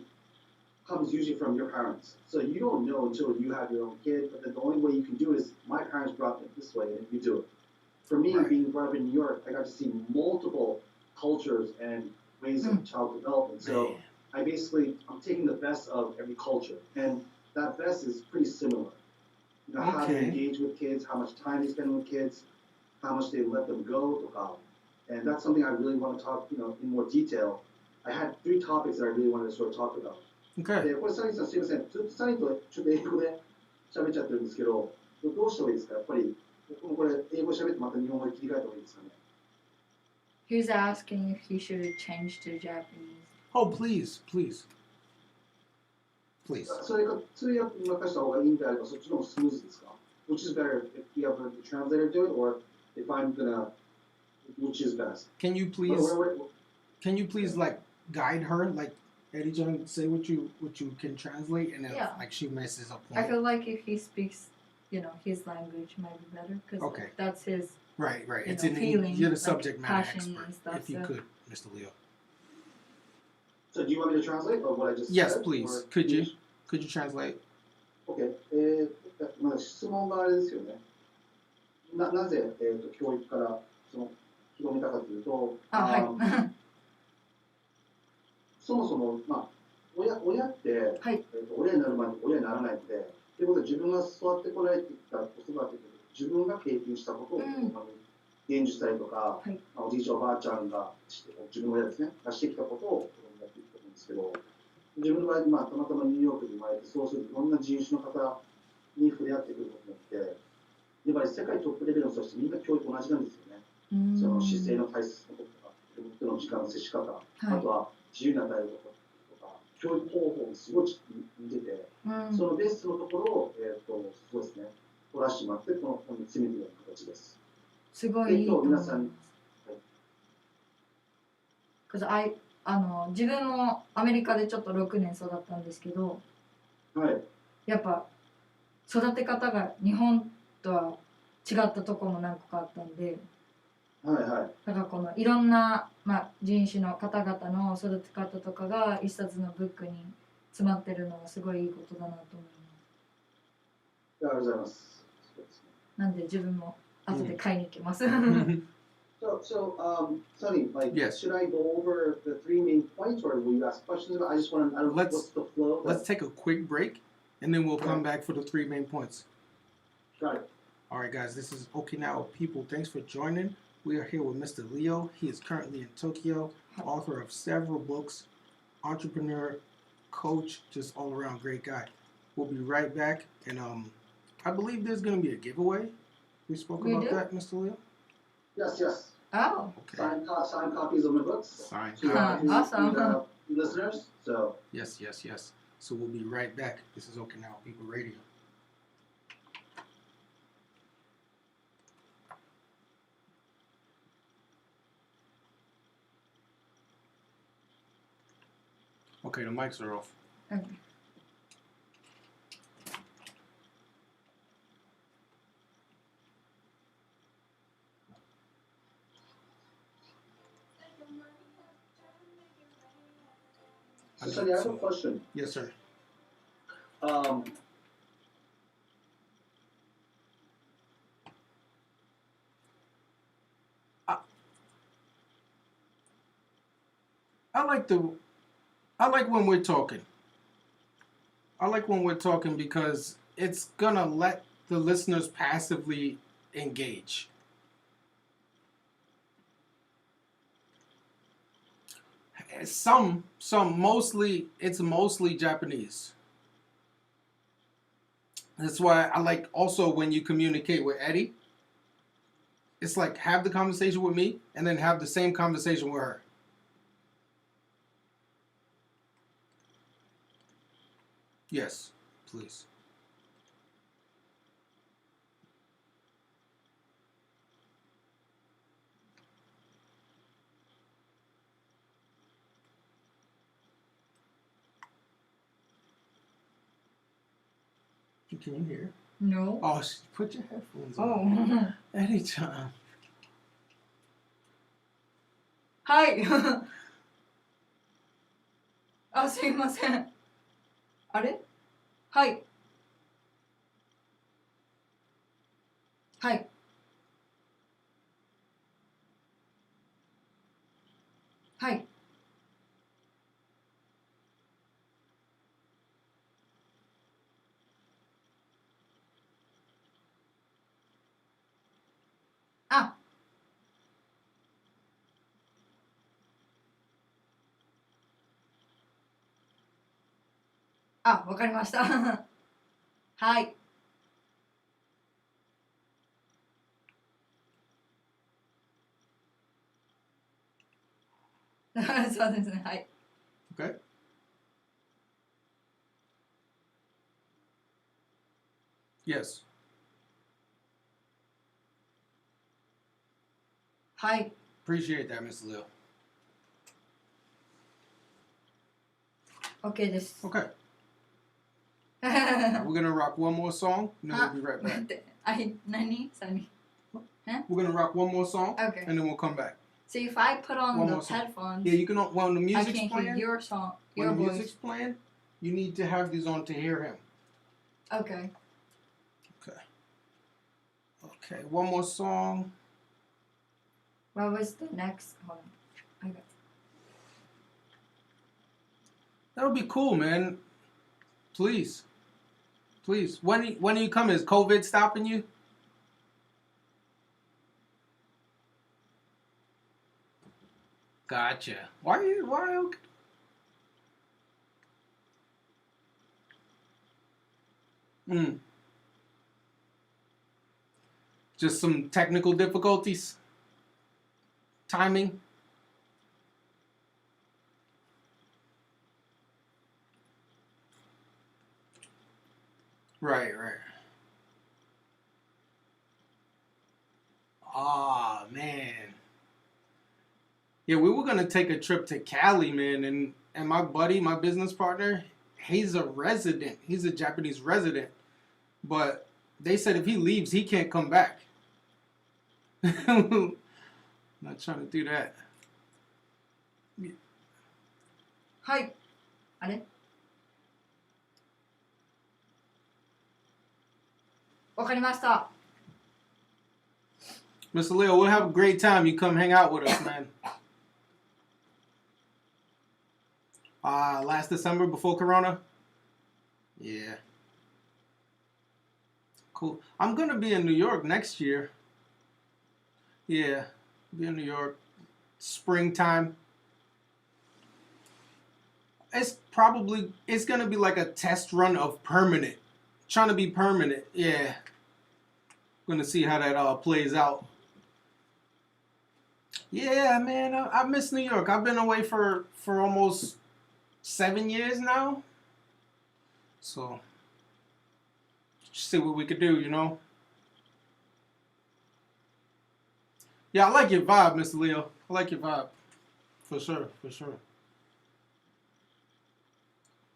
comes usually from your parents. So you don't know until you have your own kid, but then the only way you can do it is my parents brought me this way and you do it. For me, being brought up in New York, I got to see multiple cultures and ways of child development. So I'm taking the best of every culture. And that best is pretty similar. You know, how they engage with kids, how much time they spend with kids, how much they let them go to college. And that's something I really want to talk, you know, in more detail. I had 3 topics that I really wanted to sort of talk about. Okay. で、これ、サニーさんすいません。ずっとサニーとちょっと英語で喋っちゃってるんですけど、どうした方がいいですかやっぱり、僕もこれ、英語喋ってまた日本語に切り替えた方がいいですかね He's asking if he should change to Japanese. Oh, please. それか通訳に任せた方がいいんであればそっちの方がスムーズですか Which is better if you have the translator do it or if I'm gonna which is best? Can you please like guide her like Eddie-chan say what you can translate and then like she messes up point. I feel like if he speaks, you know, his language might be better because that's his right. It's know, in feeling, you're the subject like, matter passion expert. And stuff, if you could, Mr. Leo. So do you want me to translate or what I just yes, said? Please. Or could you translate? Okay. まあ質問があれですよね。なぜ、教育からその広めたかというと、そもそも、まあ、親って、親になる前に親にならないので、ということで自分が育ってこられてきた子育てと自分が経験したことを子供に伝授したりとか、おじいちゃんおばあちゃんが自分の親ですね、がしてきたことを子供にやっていくと思うんですけど、自分の場合、まあ、たまたまニューヨークに生まれて、そうするといろんな人種の方に触れ合ってくることによって、やっぱり世界トップレベルの人たちみんな教育同じなんですよね。その姿勢の大切なこととか、自分との時間の接し方、あとは自由に与えることとか、教育方法にすごい似てて、そのベースのところを、そうですね、取らせてもらって、この本に詰めているような形です。すごいいいと思います。皆さん、自分もアメリカでちょっと6年育ったんですけど、はい、やっぱ育て方が日本とは違ったところも何個かあったんで、はいはい、だからこのいろんな、人種の方々の育て方とかが一冊のブックに詰まってるのはすごいいいことだなと思います。ありがとうございます。なんで自分も後で買いに行きます。Sonny, Yes. should I go over the 3 main points, or will you ask questions about? I just want to. I don't know what's the flow. Let's take a quick break, and then we'll come back for the 3 main points. Got it. All right, guys. This is Okinawa People. Thanks for joining. We are here with Mr. Leo. He is currently in Tokyo, author of several books, entrepreneur, coach, just all around great guy. We'll be right back, and I believe there's going to be a giveaway. We spoke about that, Mr. Leo. Yes, yes. Oh. Okay. Signed copies of my books. Signed to, copies. Awesome. To the listeners. So. Yes. So we'll be right back. This is Okinawa People Radio. Okay, the mics are off. Okay. Sonny, I have a question. Yes, sir. I like when we're talking. I like when we're talking because it's gonna let the listeners passively engage. Some mostly, it's mostly Japanese. That's why I like also when you communicate with Eddie, it's like have the conversation with me and then have the same conversation with her. Yes, please. Can you hear? No. Oh, put your headphones on. Oh. Anytime. はい。あ、すいません。あれ？はい。はい。はい。わかりました。はい。そうですね。はい。Okay. Yes. はい。 Appreciate that, Miss Lil. OK です。Okay. We're gonna rock one more song, and then we'll be right 待っ back. て。何サニー We're gonna rock one more song, Okay. and then we'll come back. So if I put on One the more song. headphones, Yeah, you can. When the I music's can't hear playing, your song, when your the voice. music's playing, you need to have these on to hear him. Okay. Okay. One more song. What was the next? Hold on. I got. That'll be cool, man. Please. When are you coming? Is COVID stopping you? Gotcha. Why? Just some technical difficulties. Timing. Right. Yeah, we were gonna take a trip to Cali, man, and my buddy, my business partner, he's a resident. He's a Japanese resident, but they said if he leaves, he can't come back. Not trying to do that. はい。あれわかりました。Mr. Leo, we'll have a great time. You come hang out with us, man. Last December before Corona? Yeah. Cool. I'm going to be in New York next year. Yeah. Be in New York. Springtime. It's going to be like a test run of permanent. Trying to be permanent. Yeah. Going to see how that plays out. Yeah, man. I miss New York. I've been away for almost 7 years now. So, see what we could do, you know? Yeah, I like your vibe, Mr. Leo. I like your vibe. For sure, for sure.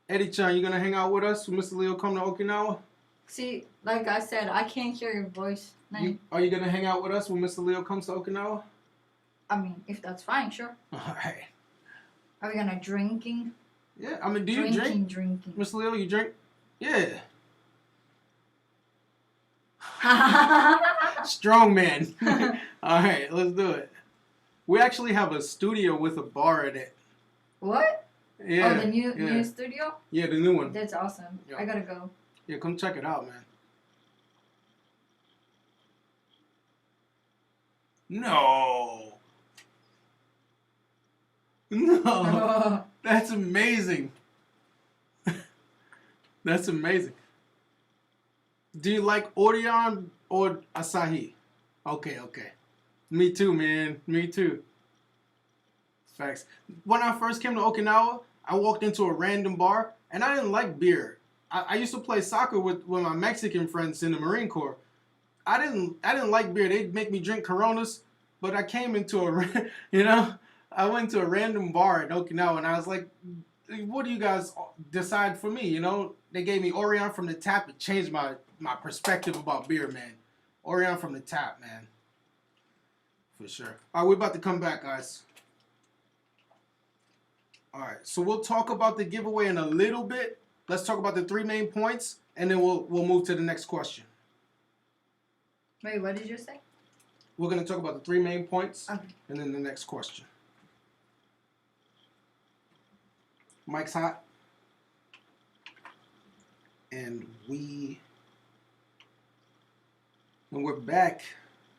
Eddie-chan, you gonna hang out with us when Mr. Leo come to Okinawa? See, like I said, I can't hear your voice. Are you gonna hang out with us when Mr. Leo comes to Okinawa? I mean, if that's fine, sure. Alright. Are we gonna drinking? Yeah, I mean, do you drink? Drinking. Mr. Leo, you drink? Yeah. Strong man. Alright, let's do it. We actually have a studio with a bar in it. What? Yeah. Oh, the new studio? Yeah, the new one. That's awesome. Yeah. I gotta go. Yeah, come check it out, man. No. No. That's amazing. That's amazing. Do you like Orion or Asahi? Okay. Me too, man. Me too. Facts. When I first came to Okinawa, I walked into a random bar, and I didn't like beer. I used to play soccer with my Mexican friends in the Marine Corps. I didn't like beer. They'd make me drink Coronas, but I came into I went to a random bar in Okinawa, and I was like, what do you guys decide for me? You know, they gave me Orion from the tap. It changed my perspective about beer, man. Orion from the tap, man. For sure. All right, we're about to come back, guys. All right, so we'll talk about the giveaway in a little bit. Let's talk about the 3 main points, and then we'll move to the next question. Wait, what did you say? We're going to talk about the 3 main points, Okay. and then the next question. Mike's hot. And we're back.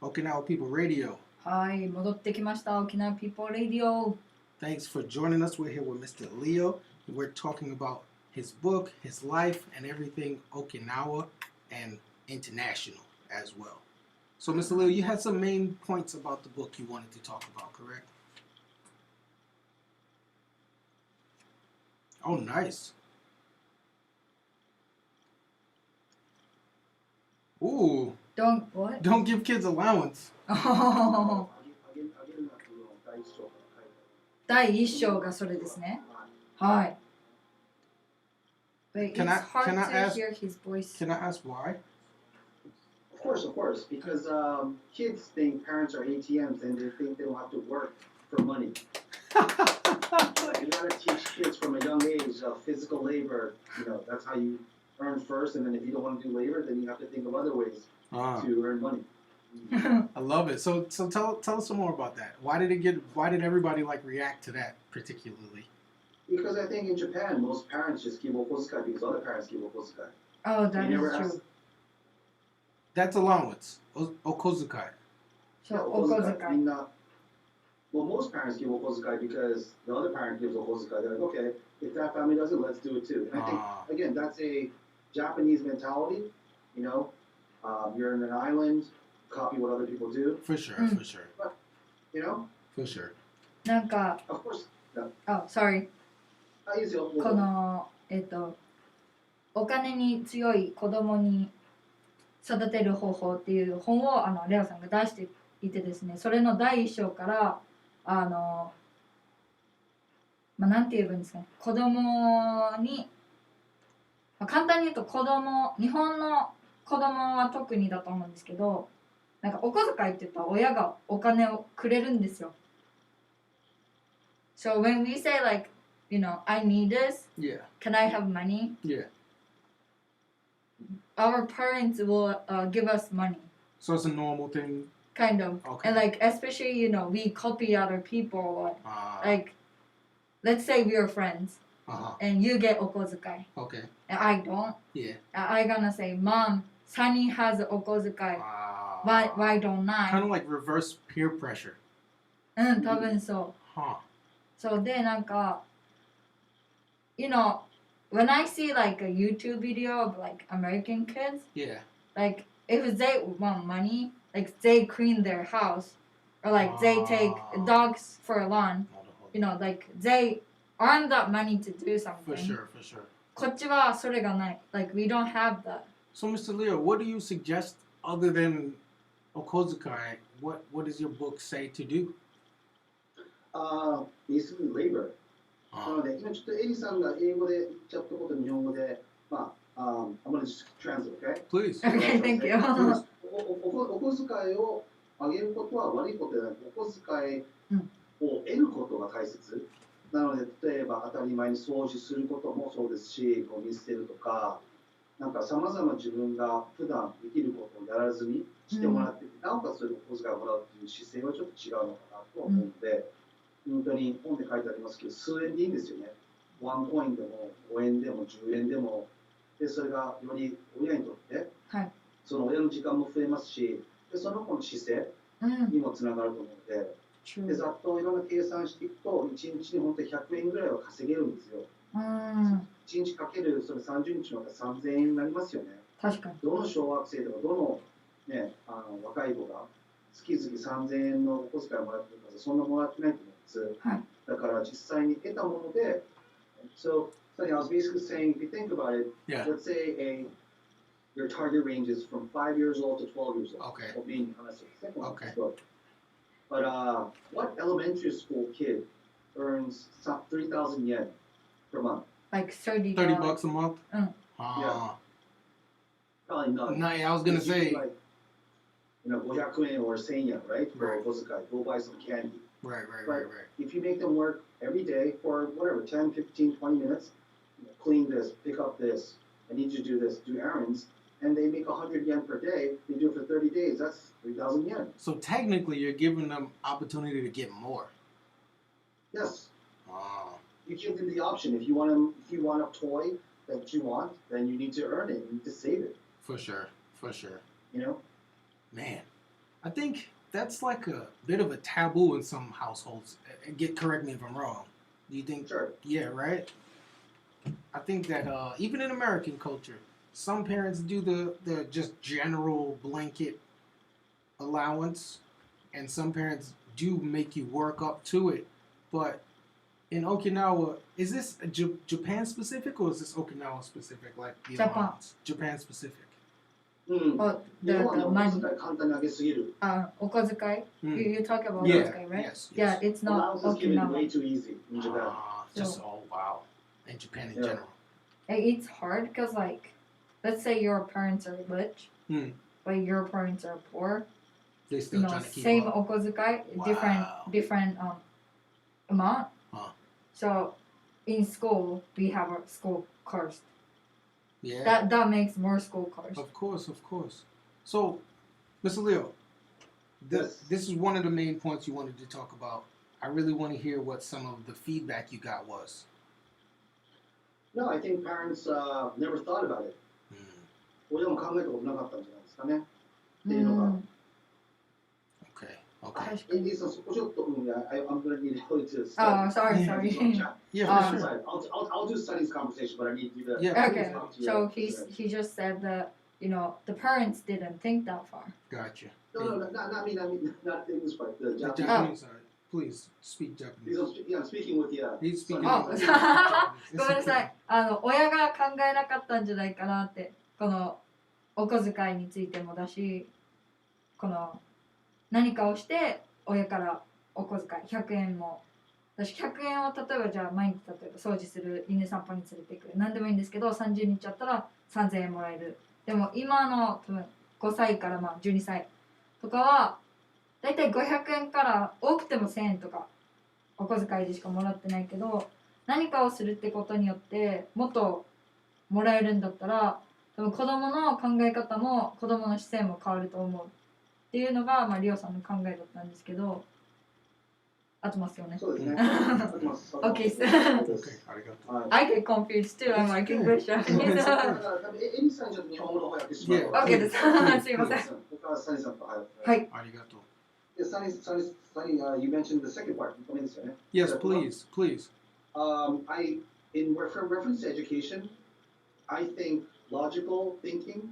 Okinawa People Radio. はい、戻ってきました。沖縄 People Radio. Thanks for joining us. We're here with Mr. Leo. We're talking about his book, his life, and everything Okinawa and international as well. So, Mr. Leo, you had some main points about the book you wanted to talk about, correct? Oh, nice. Ooh. What? Don't give kids allowance. Oh. 第1章がそれですね。はい。But it's hard to hear his voice. Can I ask why? Of course. Because kids think parents are ATMs and they think they don't have to work for money. You gotta teach kids from a young age physical labor. You know, that's how you earn first, and then if you don't want to do labor, then you have to think of other ways to earn money. I love it. So tell us some more about that. Why did everybody react to that particularly? Because I think in Japan, most parents just give okozukai because other parents give okozukai. Oh, that is true. That's allowance. Okozukai. So okozukai. Well, most parents give okozukai because the other parent gives okozukai. They're like, okay, if that family does it, let's do it too. And I think, again, that's a Japanese mentality. You know, you're in an island, copy what other people do. For sure. But, you know? For sure. なんか、 Of course. Oh, sorry. いいですよ。この、お金に強い子供に育てる方法っていう本をレオさんが出していてですね、それの第1章からまあ、なんて言えばいいんですかね、子供に、まあ、簡単に言うと日本の子供は特にだと思うんですけど、なんかお小遣いって言ったら親がお金をくれるんですよ。So when we say like, I need this, Yeah. can I have money? Yeah. Our parents will give us money. So it's a normal thing. Kind of. Okay. And like, especially, we copy other people. Like, let's say we are friends. And you get okozukai. Okay. And I don't. Yeah. I gonna say, Mom, Sunny has okozukai. Why don't I? Kind of like reverse peer pressure. うん、多分そう。Huh. そうで、なんか、when I see like a YouTube video of like American kids, Yeah. like if they want money, like they clean their house, or like they take dogs for a lawn, like they earn that money to do something. For sure, for sure. こっちはそれがない。Like we don't have that. So, Mr. Leo, what do you suggest other than okozukai? What does your book say to do? Basically labor. なので、今ちょっとエリさんが英語で言っちゃったこと日本語で、I'm going to just translate, okay? Please. Okay, thank you. お小遣いをあげることは悪いことではなく、お小遣いを得ることが大切。なので、例えば当たり前に掃除することもそうですし、ゴミ捨てるとか、なんかさまざま自分が普段できることをやらずにしてもらって、なおかつそれでお小遣いをもらうという姿勢はちょっと違うのかなと思うので、本当に本で書いてありますけど、数円でいいんですよね。ワンコインでも5円でも10円でも、でそれがより親にとって、その親の時間も増えますし、でその子の姿勢にもつながると思うので、でざっといろんな計算していくと、1日に本当に100円ぐらいは稼げるんですよ。1日かけるそれ30日の方が3000円になりますよね。確かに。どの小学生でもどの、ね、若い子が月々3000円のお小遣いをもらってるから、そんなもらってないと思うんです。だから実際に得たもので、So I was basically saying, if you think about it, let's say your target range is from 5 years old to 12 years old. Okay. Okay. But what elementary school kid earns 3,000 yen per month? Like $30 bucks a month? Yeah. Probably not. No, I was gonna say. Like, 500 yen or 1000 yen, right? For go buy some candy. Right. If you make them work every day for whatever, 10, 15, 20 minutes, clean this, pick up this, I need you to do this, do errands, and they make 100 yen per day, they do it for 30 days, that's 3,000 yen. So technically, you're giving them opportunity to get more. Yes. You give them the option. If you want a toy that you want, then you need to earn it. You need to save it. For sure. Man, I think that's like a bit of a taboo in some households. Correct me if I'm wrong. Do you think? Sure. Yeah, right? I think that even in American culture, some parents do the just general blanket allowance, and some parents do make you work up to it. But in Okinawa, is this Japan specific or is this Okinawa specific? Like the allowance? Japan specific. Oh, the money. お小遣い? You talk about お小遣い, right? Yes. Yeah, it's not Allowance is given Okinawa. way too easy in Japan. Oh wow. In Japan in general. It's hard because like, let's say your parents are rich, but your parents are poor. They still trying to keep same up. お小遣い, different amount. So in school we have a school course. Yeah. That makes more school course. Of course. So, Mr. Leo, this is one of the main points you wanted to talk about. I really want to hear what some of the feedback you got was. No, I think parents never thought about it. 親も考えたことなかったんじゃないですかね。っていうのが。Okay. Indeed, so I'm going to need you to start. Oh, sorry. Yeah, for sure. I'll do Sunny's conversation, but I need you to. Yeah. Okay. So he just said that the parents didn't think that far. Gotcha. No, not me, not the English part. The The Japanese. Japanese side. Please speak Japanese. I'm speaking with you. He's speaking. ごめんなさい。親が考えなかったんじゃないかなって、このお小遣いについてもだし、この何かをして親からお小遣い100円も私100円を例えばじゃあ毎日例えば掃除する犬散歩に連れていく何でもいいんですけど30日やったら3000円もらえる。でも今の多分5歳からまあ12歳とかはだいたい500円から多くても1000円とかお小遣いでしかもらってないけど何かをするってことによってもっともらえるんだったら多分子供の考え方も子供の視線も変わると思うっていうのが、まあ、リオさんの考えだったんですけど合ってますよね。そうですね。合ってます。OK です。Okay, ありがとう。はい。 I get confused too. I'm like English. だから多分エミさんにちょっと日本語の方やってしまう。 OK です。すいません。僕はサニーさんとはい。ありがとう。で、サニー、you mentioned the second part. ごめんですよね。Yes, please, please. In reference to education, I think logical thinking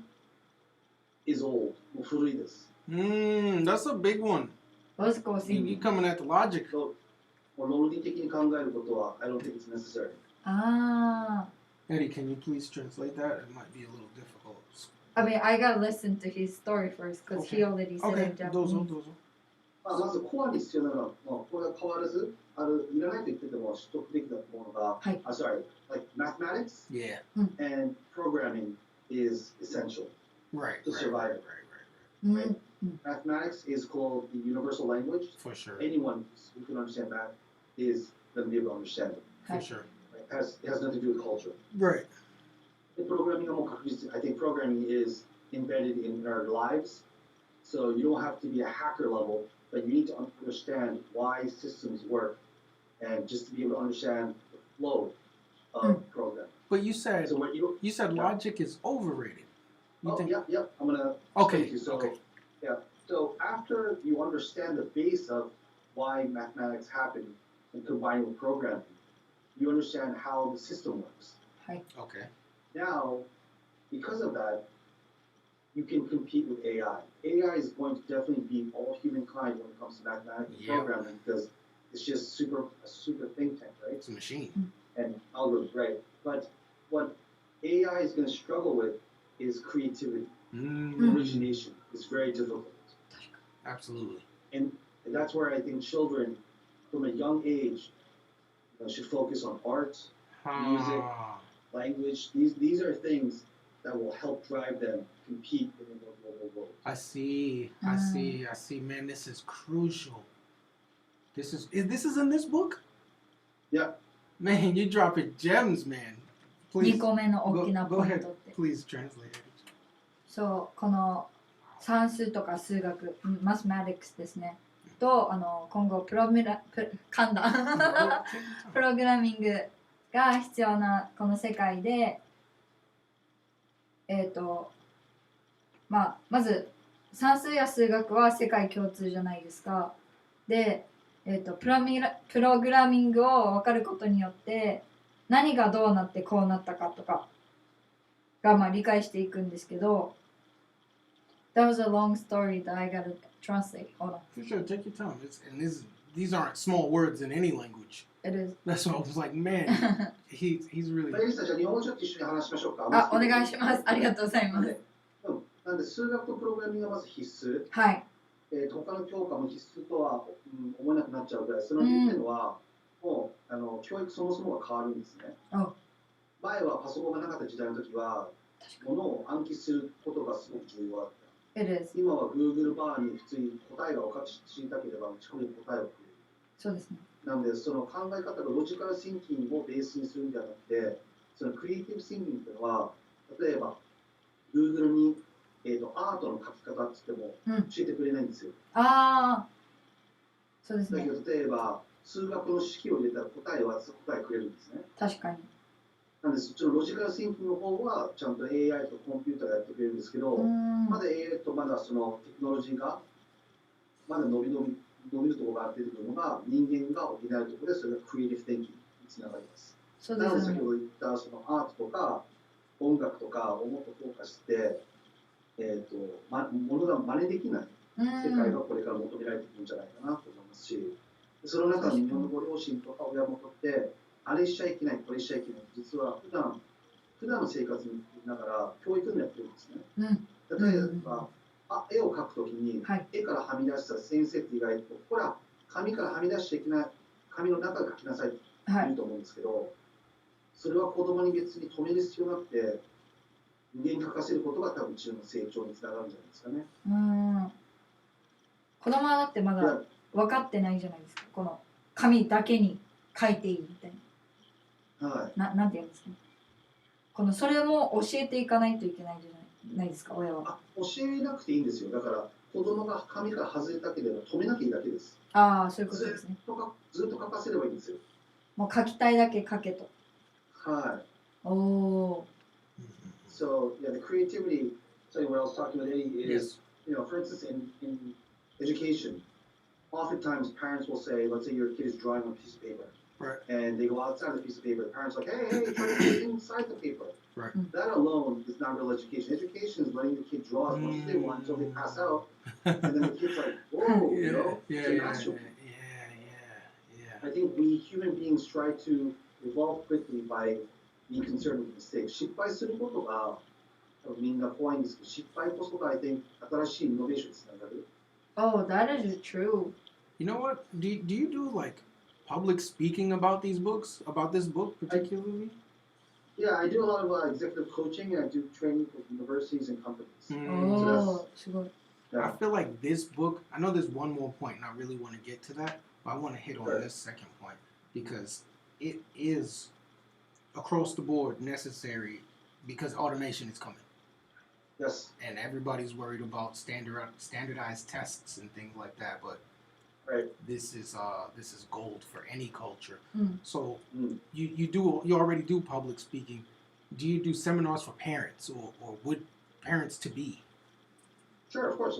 is old. もう古いです。That's a big one. Logical You thinking. coming at the logic. もう論理的に考えることは I don't think it's necessary. ああ。 Eddie, can you please translate that? It might be a little difficult. I mean, I gotta listen to his story first because he already said it in Okay, どうぞ Japanese. どうぞ。まずコアに必要なのは、これは変わらず、いらないと言ってても取得できたものが、はい。sorry, like mathematics Yeah. and programming is essential Right. to Right, survive. right, right, right, うん Right. Mathematics is called the universal language. right. For sure. Anyone who can understand math is going to be able to understand it. For Right. sure. Right? It has nothing to do with culture. Right. The programming, I think programming is embedded in our lives. So you don't have to be a hacker level, but you need to understand why systems work and just to be able to understand the flow of programming. But you said So what you said yeah. logic is overrated. You think? yeah, I'm gonna Okay. explain to you. So, Okay. yeah. So after you understand the base of why mathematics happen and combine with programming, you understand how the system works. Okay. Now, because of that, you can compete with AI. AI is going to definitely beat all humankind when it comes to mathematics and Yeah. programming because it's just a super think tank, right? It's a machine. And algorithms, right? But what AI is going to struggle with is creativity. Origination is very difficult. Absolutely. And that's where I think children from a young age should focus on art, music, language. These are things that will help drive them compete in the global world. I see. I see. Man, this is crucial. This is in this book? Yeah. Man, you're dropping gems, man. 2 Please 個目の大きな go ポイン ahead. トって。 Please translate it. そうこの算数とか数学マスマティクスですねと今後プログラミングが必要なこの世界でまず算数や数学は世界共通じゃないですか。で、プログラミングを分かることによって何がどうなってこうなったかとかがまあ理解していくんですけど、That was a long story that I gotta translate. Hold on. For sure, take your time. These aren't small words in any language. It is. That's what I was like, man. he's really. エリさん、じゃあ日本語ちょっと一緒に話しましょうか。あ、お願いします。ありがとうございます。なんで数学とプログラミングがまず必須。はい。他の教科も必須とは、思えなくなっちゃうぐらい、その理由っていうのは、もう教育そもそもが変わるんですね。前はパソコンがなかった時代の時は、ものを暗記することがすごく重要だった。今は Google バーに普通に答えが知りたければ打ち込みで答えをくれる。そうですね。なので、その考え方がロジカルシンキングをベースにするんじゃなくて、そのクリエイティブシンキングというのは、例えば Google に、アートの書き方って言っても教えてくれないんですよ。そうですね。だけど例えば数学の式を入れたら答えくれるんですね。確かに。なんでそっちのロジカルシンキングの方はちゃんと AI とコンピューターがやってくれるんですけど、まだ AI とまだそのテクノロジーがまだ伸びるところが出てくるのが人間が補えるところでそれがクリエイティブ・テンキングにつながります。なので先ほど言ったそのアートとか音楽とかをもっとフォーカスして、ものが真似できない世界がこれから求められていくんじゃないかなと思いますし、その中に日本のご両親とか親元ってあれしちゃいけない、これしちゃいけない。実は普段の生活にいながら教育でやってるんですね。例えば、絵を描くときに、絵からはみ出したら先生って意外と、ほら、紙からはみ出しちゃいけない、紙の中で書きなさいってはい。言うと思うんですけど、それは子供に別に止める必要なくて、上に書かせることが多分中の成長につながるんじゃないですかね。子供はだってまだ分かってないじゃないですか。この紙だけに書いていいみたいな。はい。なんて言うんですかね。このそれも教えていかないといけないじゃないですか、親は。教えなくていいんですよ。だから子供が紙から外れたければ止めなきゃいいだけです。ああ、そういうことですね。ずっと書かせればいいんですよ。もう書きたいだけ書けと。はい。おお。So yeah, the creativity. So what I was talking with Eddie is, Yes. for instance, in education, oftentimes parents will say, let's say your kid is drawing on a piece of paper, Right. and they go outside the piece of paper. The parents are like, hey, try to get inside the paper. Right. That alone is not real education. Education is letting the kid draw as much as they want until they pass out, and then the kid's like, whoa, Yeah. I think we human beings try to evolve quickly by being concerned with mistakes. 失敗することがみんな怖いんですけど、失敗こそが I think 新しいイノベーションにつながる。Oh, that is true. You know what? Do you do like public speaking about these books? About this book particularly? Yeah, I do a lot of executive coaching and I do training for universities and companies. Oh, すごい。I feel like this book, I know there's one more point and I really want to get to that, but I want to hit on this second point because it is across the board necessary because automation is coming. Yes. And everybody's worried about standardized tests and things like that, but right. This is gold for any culture. So you already do public speaking. Do you do seminars for parents or would parents to be? Sure, of course.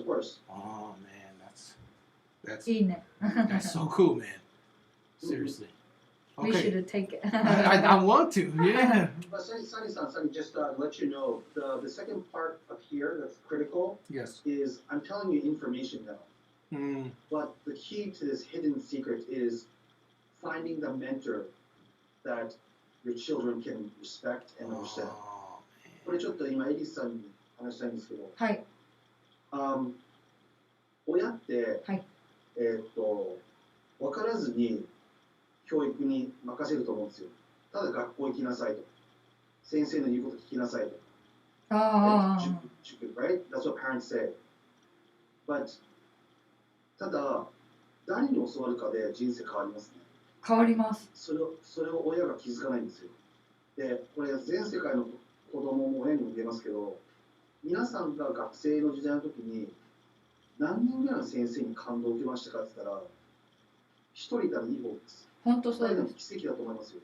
Oh man, that's いいね。 that's so cool, man. Seriously. We Okay. should take it. I want to, yeah. But Sunny, just to let you know, the second part of here that's critical Yes. is I'm telling you information now. But the key to this hidden secret is finding the mentor that your children can respect and understand. これちょっと今エリスさんに話したいんですけど、はい。親って、はい。分からずに教育に任せると思うんですよ。ただ学校行きなさいと。先生の言うこと聞きなさいと。Right? That's what parents say. But ただ、誰に教わるかで人生変わりますね。変わります。それを親が気づかないんですよ。で、これ全世界の子供も親にも言えますけど、皆さんが学生の時代の時に何人ぐらいの先生に感動を受けましたかって言ったら、一人いたらいい方です。本当そうです。奇跡だと思いますよ。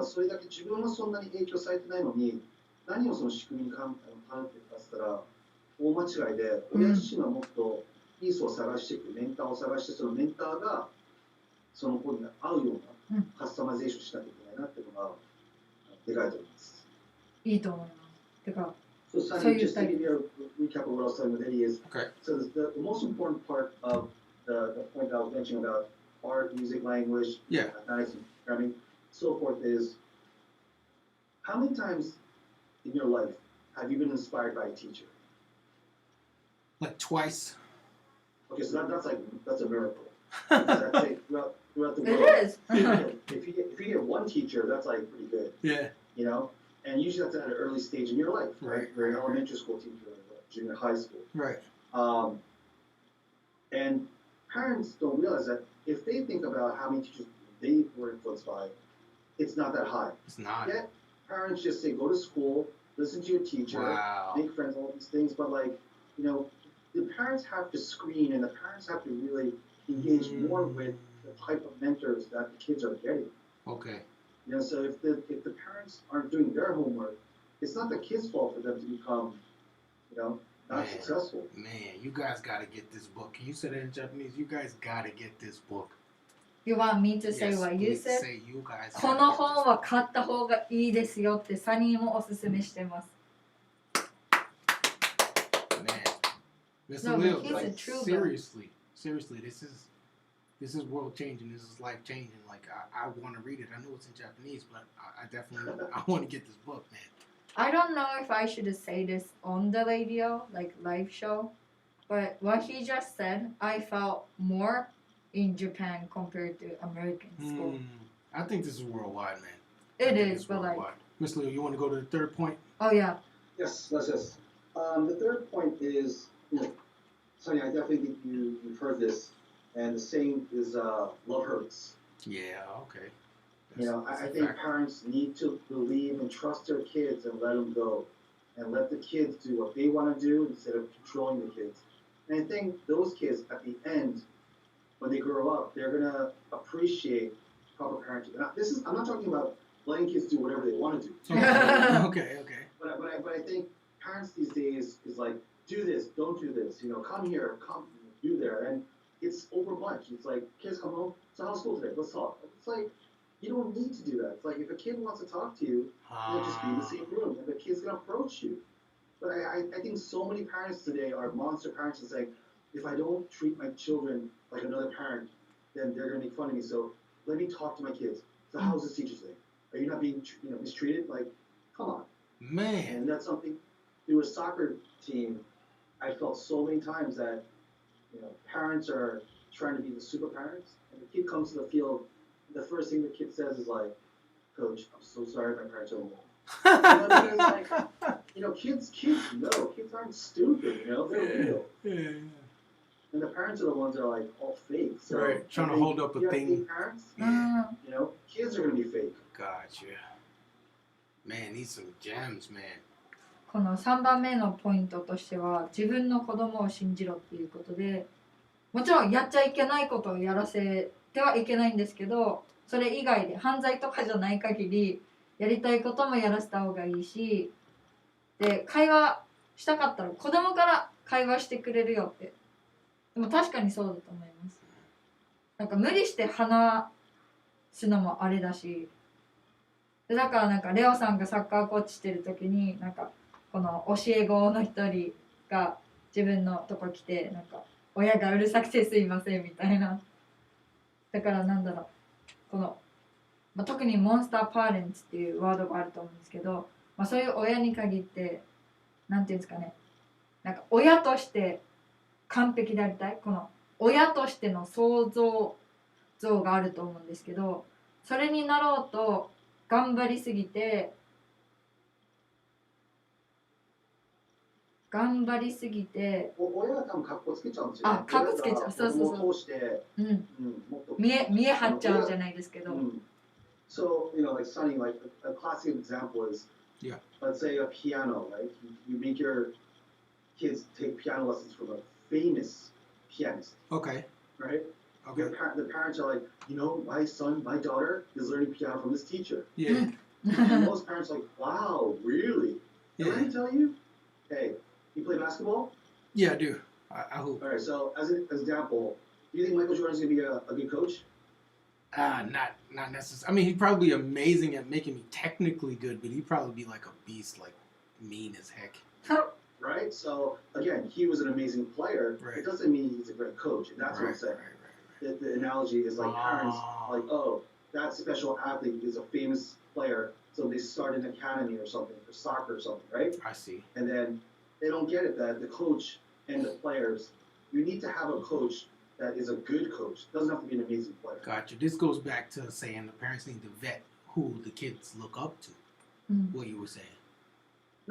それだけ自分はそんなに影響されてないのに、何をその仕組みに関ってるかって言ったら、大間違いで、親自身はもっとピースを探していく、メンターを探して、そのメンターがその子に合うようなカスタマイゼーションしなきゃいけないなっていうのがでかいと思います。いいと思います。てか、So Sunny, just to give you a recap of what I was talking with Eddie is, okay. So the most important part of the point that I was mentioning about art, music, language, mathematics, and programming, so forth is, how many times in your life have you been inspired by a teacher? Like twice. Okay, so that's a miracle. That's it throughout the world. It is. If you get one teacher, that's like pretty good. Yeah. You know, and usually that's at an early stage in your life, right? You're an elementary school teacher, or junior high school, right? And parents don't realize that if they think about how many teachers they were influenced by, it's not that high. It's not. Yet parents just say, go to school, listen to your teacher, make friends, all these things. But the parents have to screen, and the parents have to really engage more with the type of mentors that the kids are getting. Okay. So if the parents aren't doing their homework, it's not the kids' fault for them to become, not successful. Man, you guys gotta get this book. Can you say that in Japanese? You guys gotta get this book. You want me to say what you said? Say you guys. この本は買った方がいいですよってサニーもおすすめしてます。Man, Mr. Lil, seriously, this is world changing. This is life changing. Like I want to read it. I know it's in Japanese, but I definitely want to get this book, man. I don't know if I should say this on the radio, like live show, but what he just said, I felt more in Japan compared to American school. I think this is worldwide, man. It is, but like, Miss Leo, you want to go to the third point? oh yeah. Yes, let's just. The third point is, Sonny, I definitely think you've heard this, and the saying is love hurts. Yeah, okay. I think parents need to believe and trust their kids and let them go, and let the kids do what they want to do instead of controlling the kids. And I think those kids at the end, when they grow up, they're gonna appreciate proper parenting. I'm not talking about letting kids do whatever they want to do. Okay. But I think parents these days is like, do this, don't do this. Come here, come do there, and it's over much. It's like kids come home. So how's school today? Let's talk. It's like you don't need to do that. It's like if a kid wants to talk to you, they'll just be in the same room, and the kid's gonna approach you. But I think so many parents today are monster parents and saying, if I don't treat my children like another parent, then they're gonna make fun of me. So let me talk to my kids. So how's this teacher today? Are you not being mistreated? Like, come on. Man. And that's something through a soccer team. I felt so many times that parents are trying to be the super parents, and the kid comes to the field. The first thing the kid says is like, "Coach, I'm so sorry, my parents are home." Kids know. Kids aren't stupid. They're real. Yeah. And the parents are the ones that are like all fake. So right, trying to hold up a thing. Fake parents, yeah. Kids are gonna be fake. Gotcha. Man, these some gems, man. この3番目のポイントとしては、自分の子供を信じろっていうことで、もちろんやっちゃいけないことをやらせてはいけないんですけど、それ以外で犯罪とかじゃない限りやりたいこともやらせた方がいいし、で会話したかったら子供から会話してくれるよって。でも確かにそうだと思います。なんか無理して話すのもあれだし、でだからレオさんがサッカーコーチしてる時にこの教え子の一人が自分のとこ来て親がうるさくてすいませんみたいな。だからこの、特にモンスターパーレンツっていうワードがあると思うんですけど、そういう親に限ってなんていうんですかね、親として完璧でありたい、この親としての想像があると思うんですけど、それになろうと頑張りすぎて親が多分カッコつけちゃうんですよね。カッコつけちゃう。そうそうそう。通して、もっと見え張っちゃうじゃないですけど。So, like Sonny, like a classic example is, let's say a piano, right? You make your kids take piano lessons from a famous pianist. Okay. Right? Okay. The parents are like, my son, my daughter is learning piano from this teacher. Yeah. And most parents are like, wow, really? Yeah. Did I tell you? Hey, you play basketball? Yeah, I do. I hope. All right, so as an example, do you think Michael Jordan's going to be a good coach? Not necessarily. I mean, he'd probably be amazing at making me technically good, but he'd probably be like a beast, like mean as heck. Right? So, again, he was an amazing player. Right. It doesn't mean he's a great coach. And that's what I'm saying. Right. The analogy is like parents, like, oh, that special athlete is a famous player, so they start an academy or something for soccer or something, right? I see. And then they don't get it that the coach and the players, you need to have a coach that is a good coach. Doesn't have to be an amazing player. Gotcha. This goes back to saying the parents need to vet who the kids look up to. What you were saying.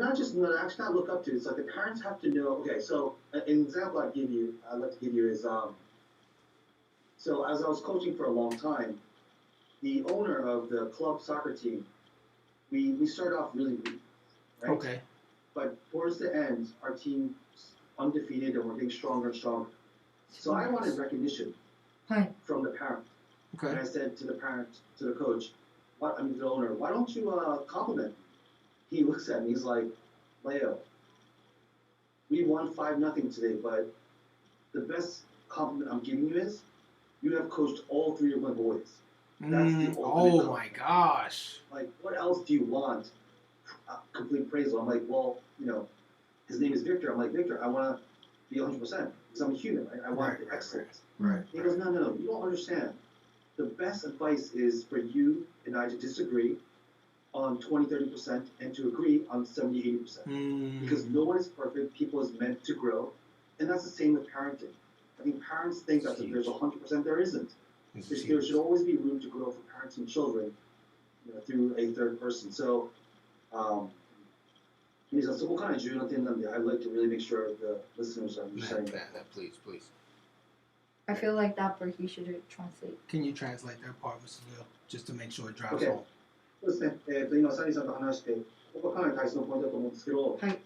Actually not look up to. It's like the parents have to know. Okay, so an example I'd like to give you is so as I was coaching for a long time, the owner of the club soccer team, we started off really weak, right? Okay. But towards the end, our team undefeated and we're getting stronger and stronger. So I wanted recognition from the parent. Okay. And I said to the coach, the owner, why don't you compliment me? He looks at me, he's like, Leo, we won 5-0 today, but the best compliment I'm giving you is you have coached all 3 of my boys. That's the ultimate compliment. My gosh. Like, what else do you want? Complete praise. I'm like, well, his name is Victor. I'm like, Victor, I want to be 100% because I'm a human, right? I want the excellence. Right. He goes, no, you don't understand. The best advice is for you and I to disagree on 20-30% and to agree on 70-80%. Because no one is perfect. People is meant to grow. And that's the same with parenting. I think parents think that there's 100%. There isn't. There should always be room to grow for parents and children, through a third person. So, 皆さんそこかなり重要な点なんで、I'd like to really make sure the listeners are understanding that. Please. I feel like that part he should translate. Can you translate that part, Mr. Leo, just to make sure it drives Okay. home? そうですね。今サニーさんと話して、ここはかなり大切なポイントだと思うんですけど、はい。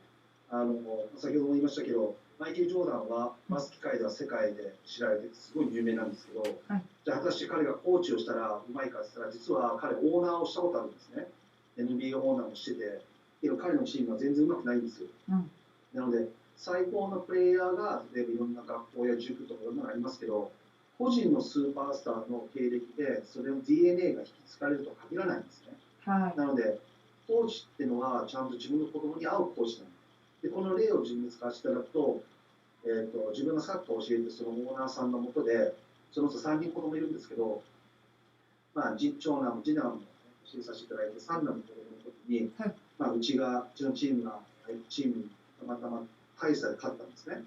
先ほども言いましたけど、マイケル・ジョーダンはバスケ界では世界で知られてすごい有名なんですけど、はい、じゃあ果たして彼がコーチをしたらうまいかって言ったら、実は彼オーナーをしたことあるんですね。NBA オーナーもしてて、けど彼のチームは全然うまくないんですよ。なので、最高のプレイヤーが、例えばいろんな学校や塾とかいろんなのありますけど、個人のスーパースターの経歴で、それの DNA が引き継がれるとは限らないんですね。はい、なので、コーチっていうのはちゃんと自分の子供に合うコーチなんで、この例を自分に使わせていただくと、自分がサッカーを教えてそのオーナーさんのもとで、その人3人子供いるんですけど、長男も次男も教えさせていただいて、三男の子供の時に、はい、うちのチームにたまたま大差で勝ったんですね。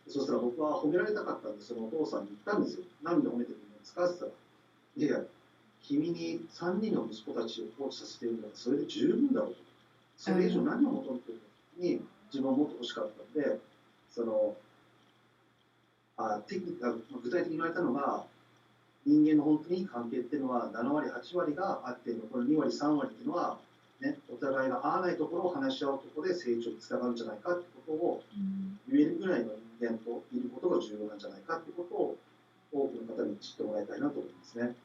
そしたら僕は褒められたかったんで、そのお父さんに言ったんですよ。なんで褒めてるの使ってたら。いや、君に3人の息子たちをコーチさせてるんだから、それで十分だろうと。それ以上何を求めてるのに自分はもっと欲しかったんで、具体的に言われたのが、人間の本当にいい関係っていうのは7割、8割があって、この2割、3割っていうのは、ね、お互いが合わないところを話し合うところで成長につながるんじゃないかってことを言えるぐらいの人間といることが重要なんじゃないかってことを多くの方に知ってもらいたいなと思いますね。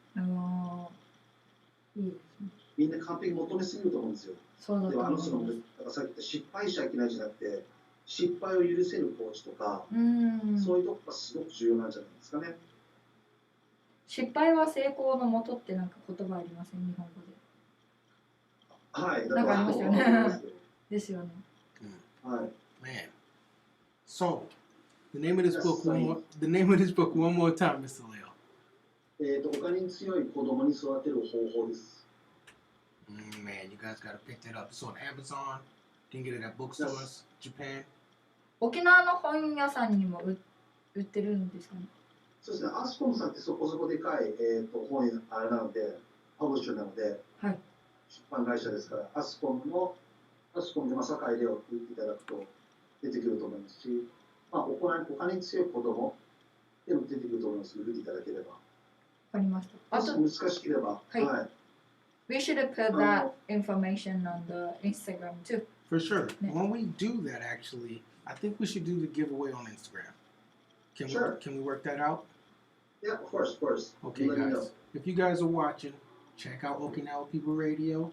いいですね。みんな完璧求めすぎると思うんですよ。そうだと思います。だからさっき言った失敗しちゃいけないじゃなくて、失敗を許せるコーチとか、そういうところがすごく重要なんじゃないですかね。失敗は成功のもとってなんか言葉ありません、日本語で。はい、なんかありますよね。ですよね。はい。Man. So, the name of this book one more time, Mr. Leo. お金に強い子供に育てる方法です。Man, you guys gotta pick that up. It's on Amazon. You can get it at bookstores, Japan. 沖縄の本屋さんにも売ってるんですかね。そうですね。アスコムさんってそこそこでかい、本屋あれなので、パブリッシャーなので、はい、出版会社ですから、アスコムで堺でを売っていただくと出てくると思いますし、お金に強い子供でも出てくると思います。売っていただければ。わかりました。あと難しければ、はい。We should put that information on the Instagram too. For sure. When we do that, actually, I think we should do the giveaway on Instagram. Can we work that out? Yeah, of course. Okay, guys. If you guys are watching, check out Okinawa People Radio.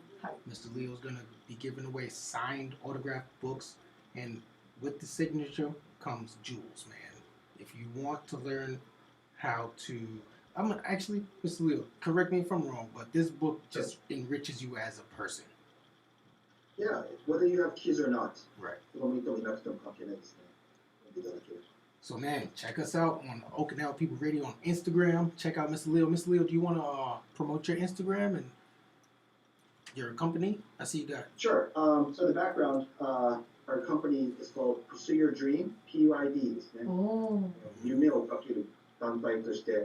Mr. Leo's gonna be giving away signed autographed books, and with the signature comes jewels, man. If you want to learn how to, actually, Mr. Leo, correct me if I'm wrong, but this book just enriches you as a person. Yeah, whether you have kids or not. Right. So, man, check us out on Okinawa People Radio on Instagram. Check out Mr. Leo. Mr. Leo, do you want to promote your Instagram and your company? I see you got it. Sure. So in the background, our company is called Pursue Your Dream, PUID ですね。夢をかける団体としてやっ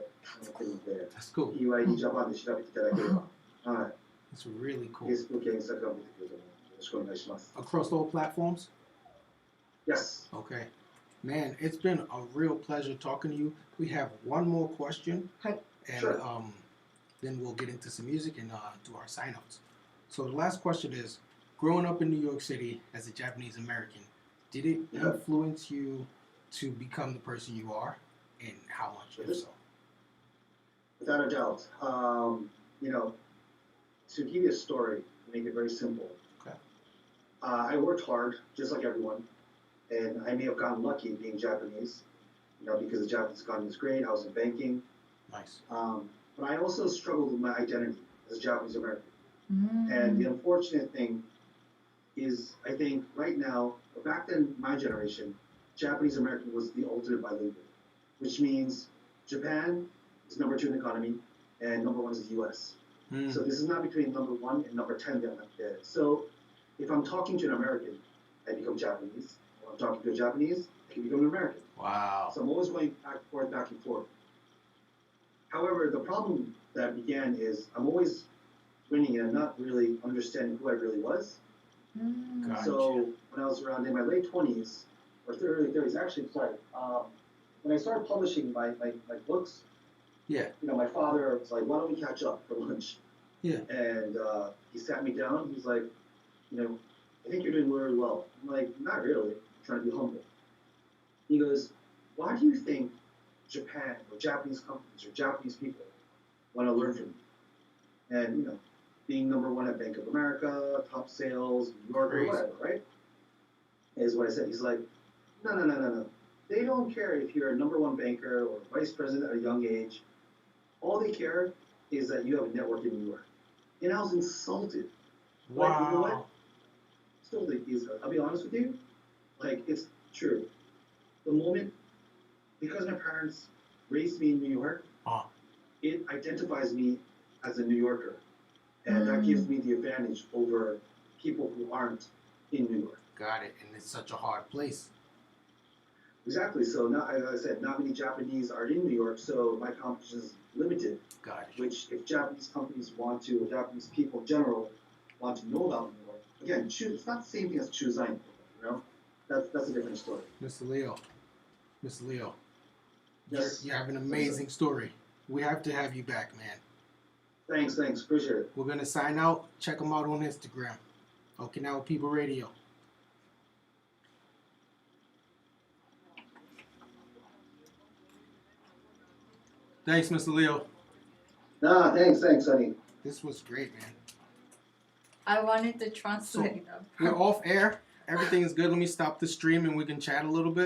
てるので、PUID Japan で調べていただければ。はい。It's really cool. Facebook や Instagram 出てくると思うので、よろしくお願いします。Across all platforms? Yes. Okay. Man, it's been a real pleasure talking to you. We have one more question. And then we'll get into some music and do our sign-outs. So the last question is, growing up in New York City as a Japanese American, did it influence you to become the person you are, and how much, if so? Without a doubt. To give you a story, make it very simple. Okay. I worked hard, just like everyone, and I may have gotten lucky being Japanese, because the Japanese economy is great. I was in banking. Nice. But I also struggled with my identity as a Japanese American. And the unfortunate thing is, I think right now, back then, my generation, Japanese American was the ultimate bilingual, which means Japan is number 2 in the economy, and number 1 is the U.S. So this is not between number 1 and number 10 that I'm there. So if I'm talking to an American, I become Japanese. Or I'm talking to a Japanese, I could become an American. Wow. So I'm always going back and forth. However, the problem that began is I'm always winning and I'm not really understanding who I really was. Gotcha. So when I was around in my late 20s, or early 30s, actually, sorry, when I started publishing my books, Yeah. you know, my father was like, why don't we catch up for lunch? Yeah. And he sat me down. He's like, you know, I think you're doing really well. I'm like, not really. I'm trying to be humble. He goes, why do you think Japan or Japanese companies or Japanese people want to learn from you? And, you know, being number one at Bank of America, top sales, New York, or whatever, right? Is what I said. He's like, no. They don't care if you're a number one banker or vice president at a young age. All they care is that you have a network in New York. And I was insulted. Wow. Like, you know what? Still, I'll be honest with you. Like, it's true. The moment, because my parents raised me in New York, it identifies me as a New Yorker. And that gives me the advantage over people who aren't in New York. Got it. And it's such a hard place. Exactly. So, now, as I said, not many Japanese are in New York, so my competition is limited. Got it. Which, if Japanese companies want to, or Japanese people in general want to know about New York, again, it's not the same thing as Chuzain, you know? That's a different story. Mr. Leo. Yes. You have an amazing story. We have to have you back, man. Thanks. Appreciate it. We're going to sign out. Check them out on Instagram. Okinawa People Radio. Thanks, Mr. Leo. Nah, thanks, honey. This was great, man. I wanted to translate them. We're off air. Everything is good. Let me stop the stream and we can chat a little bit.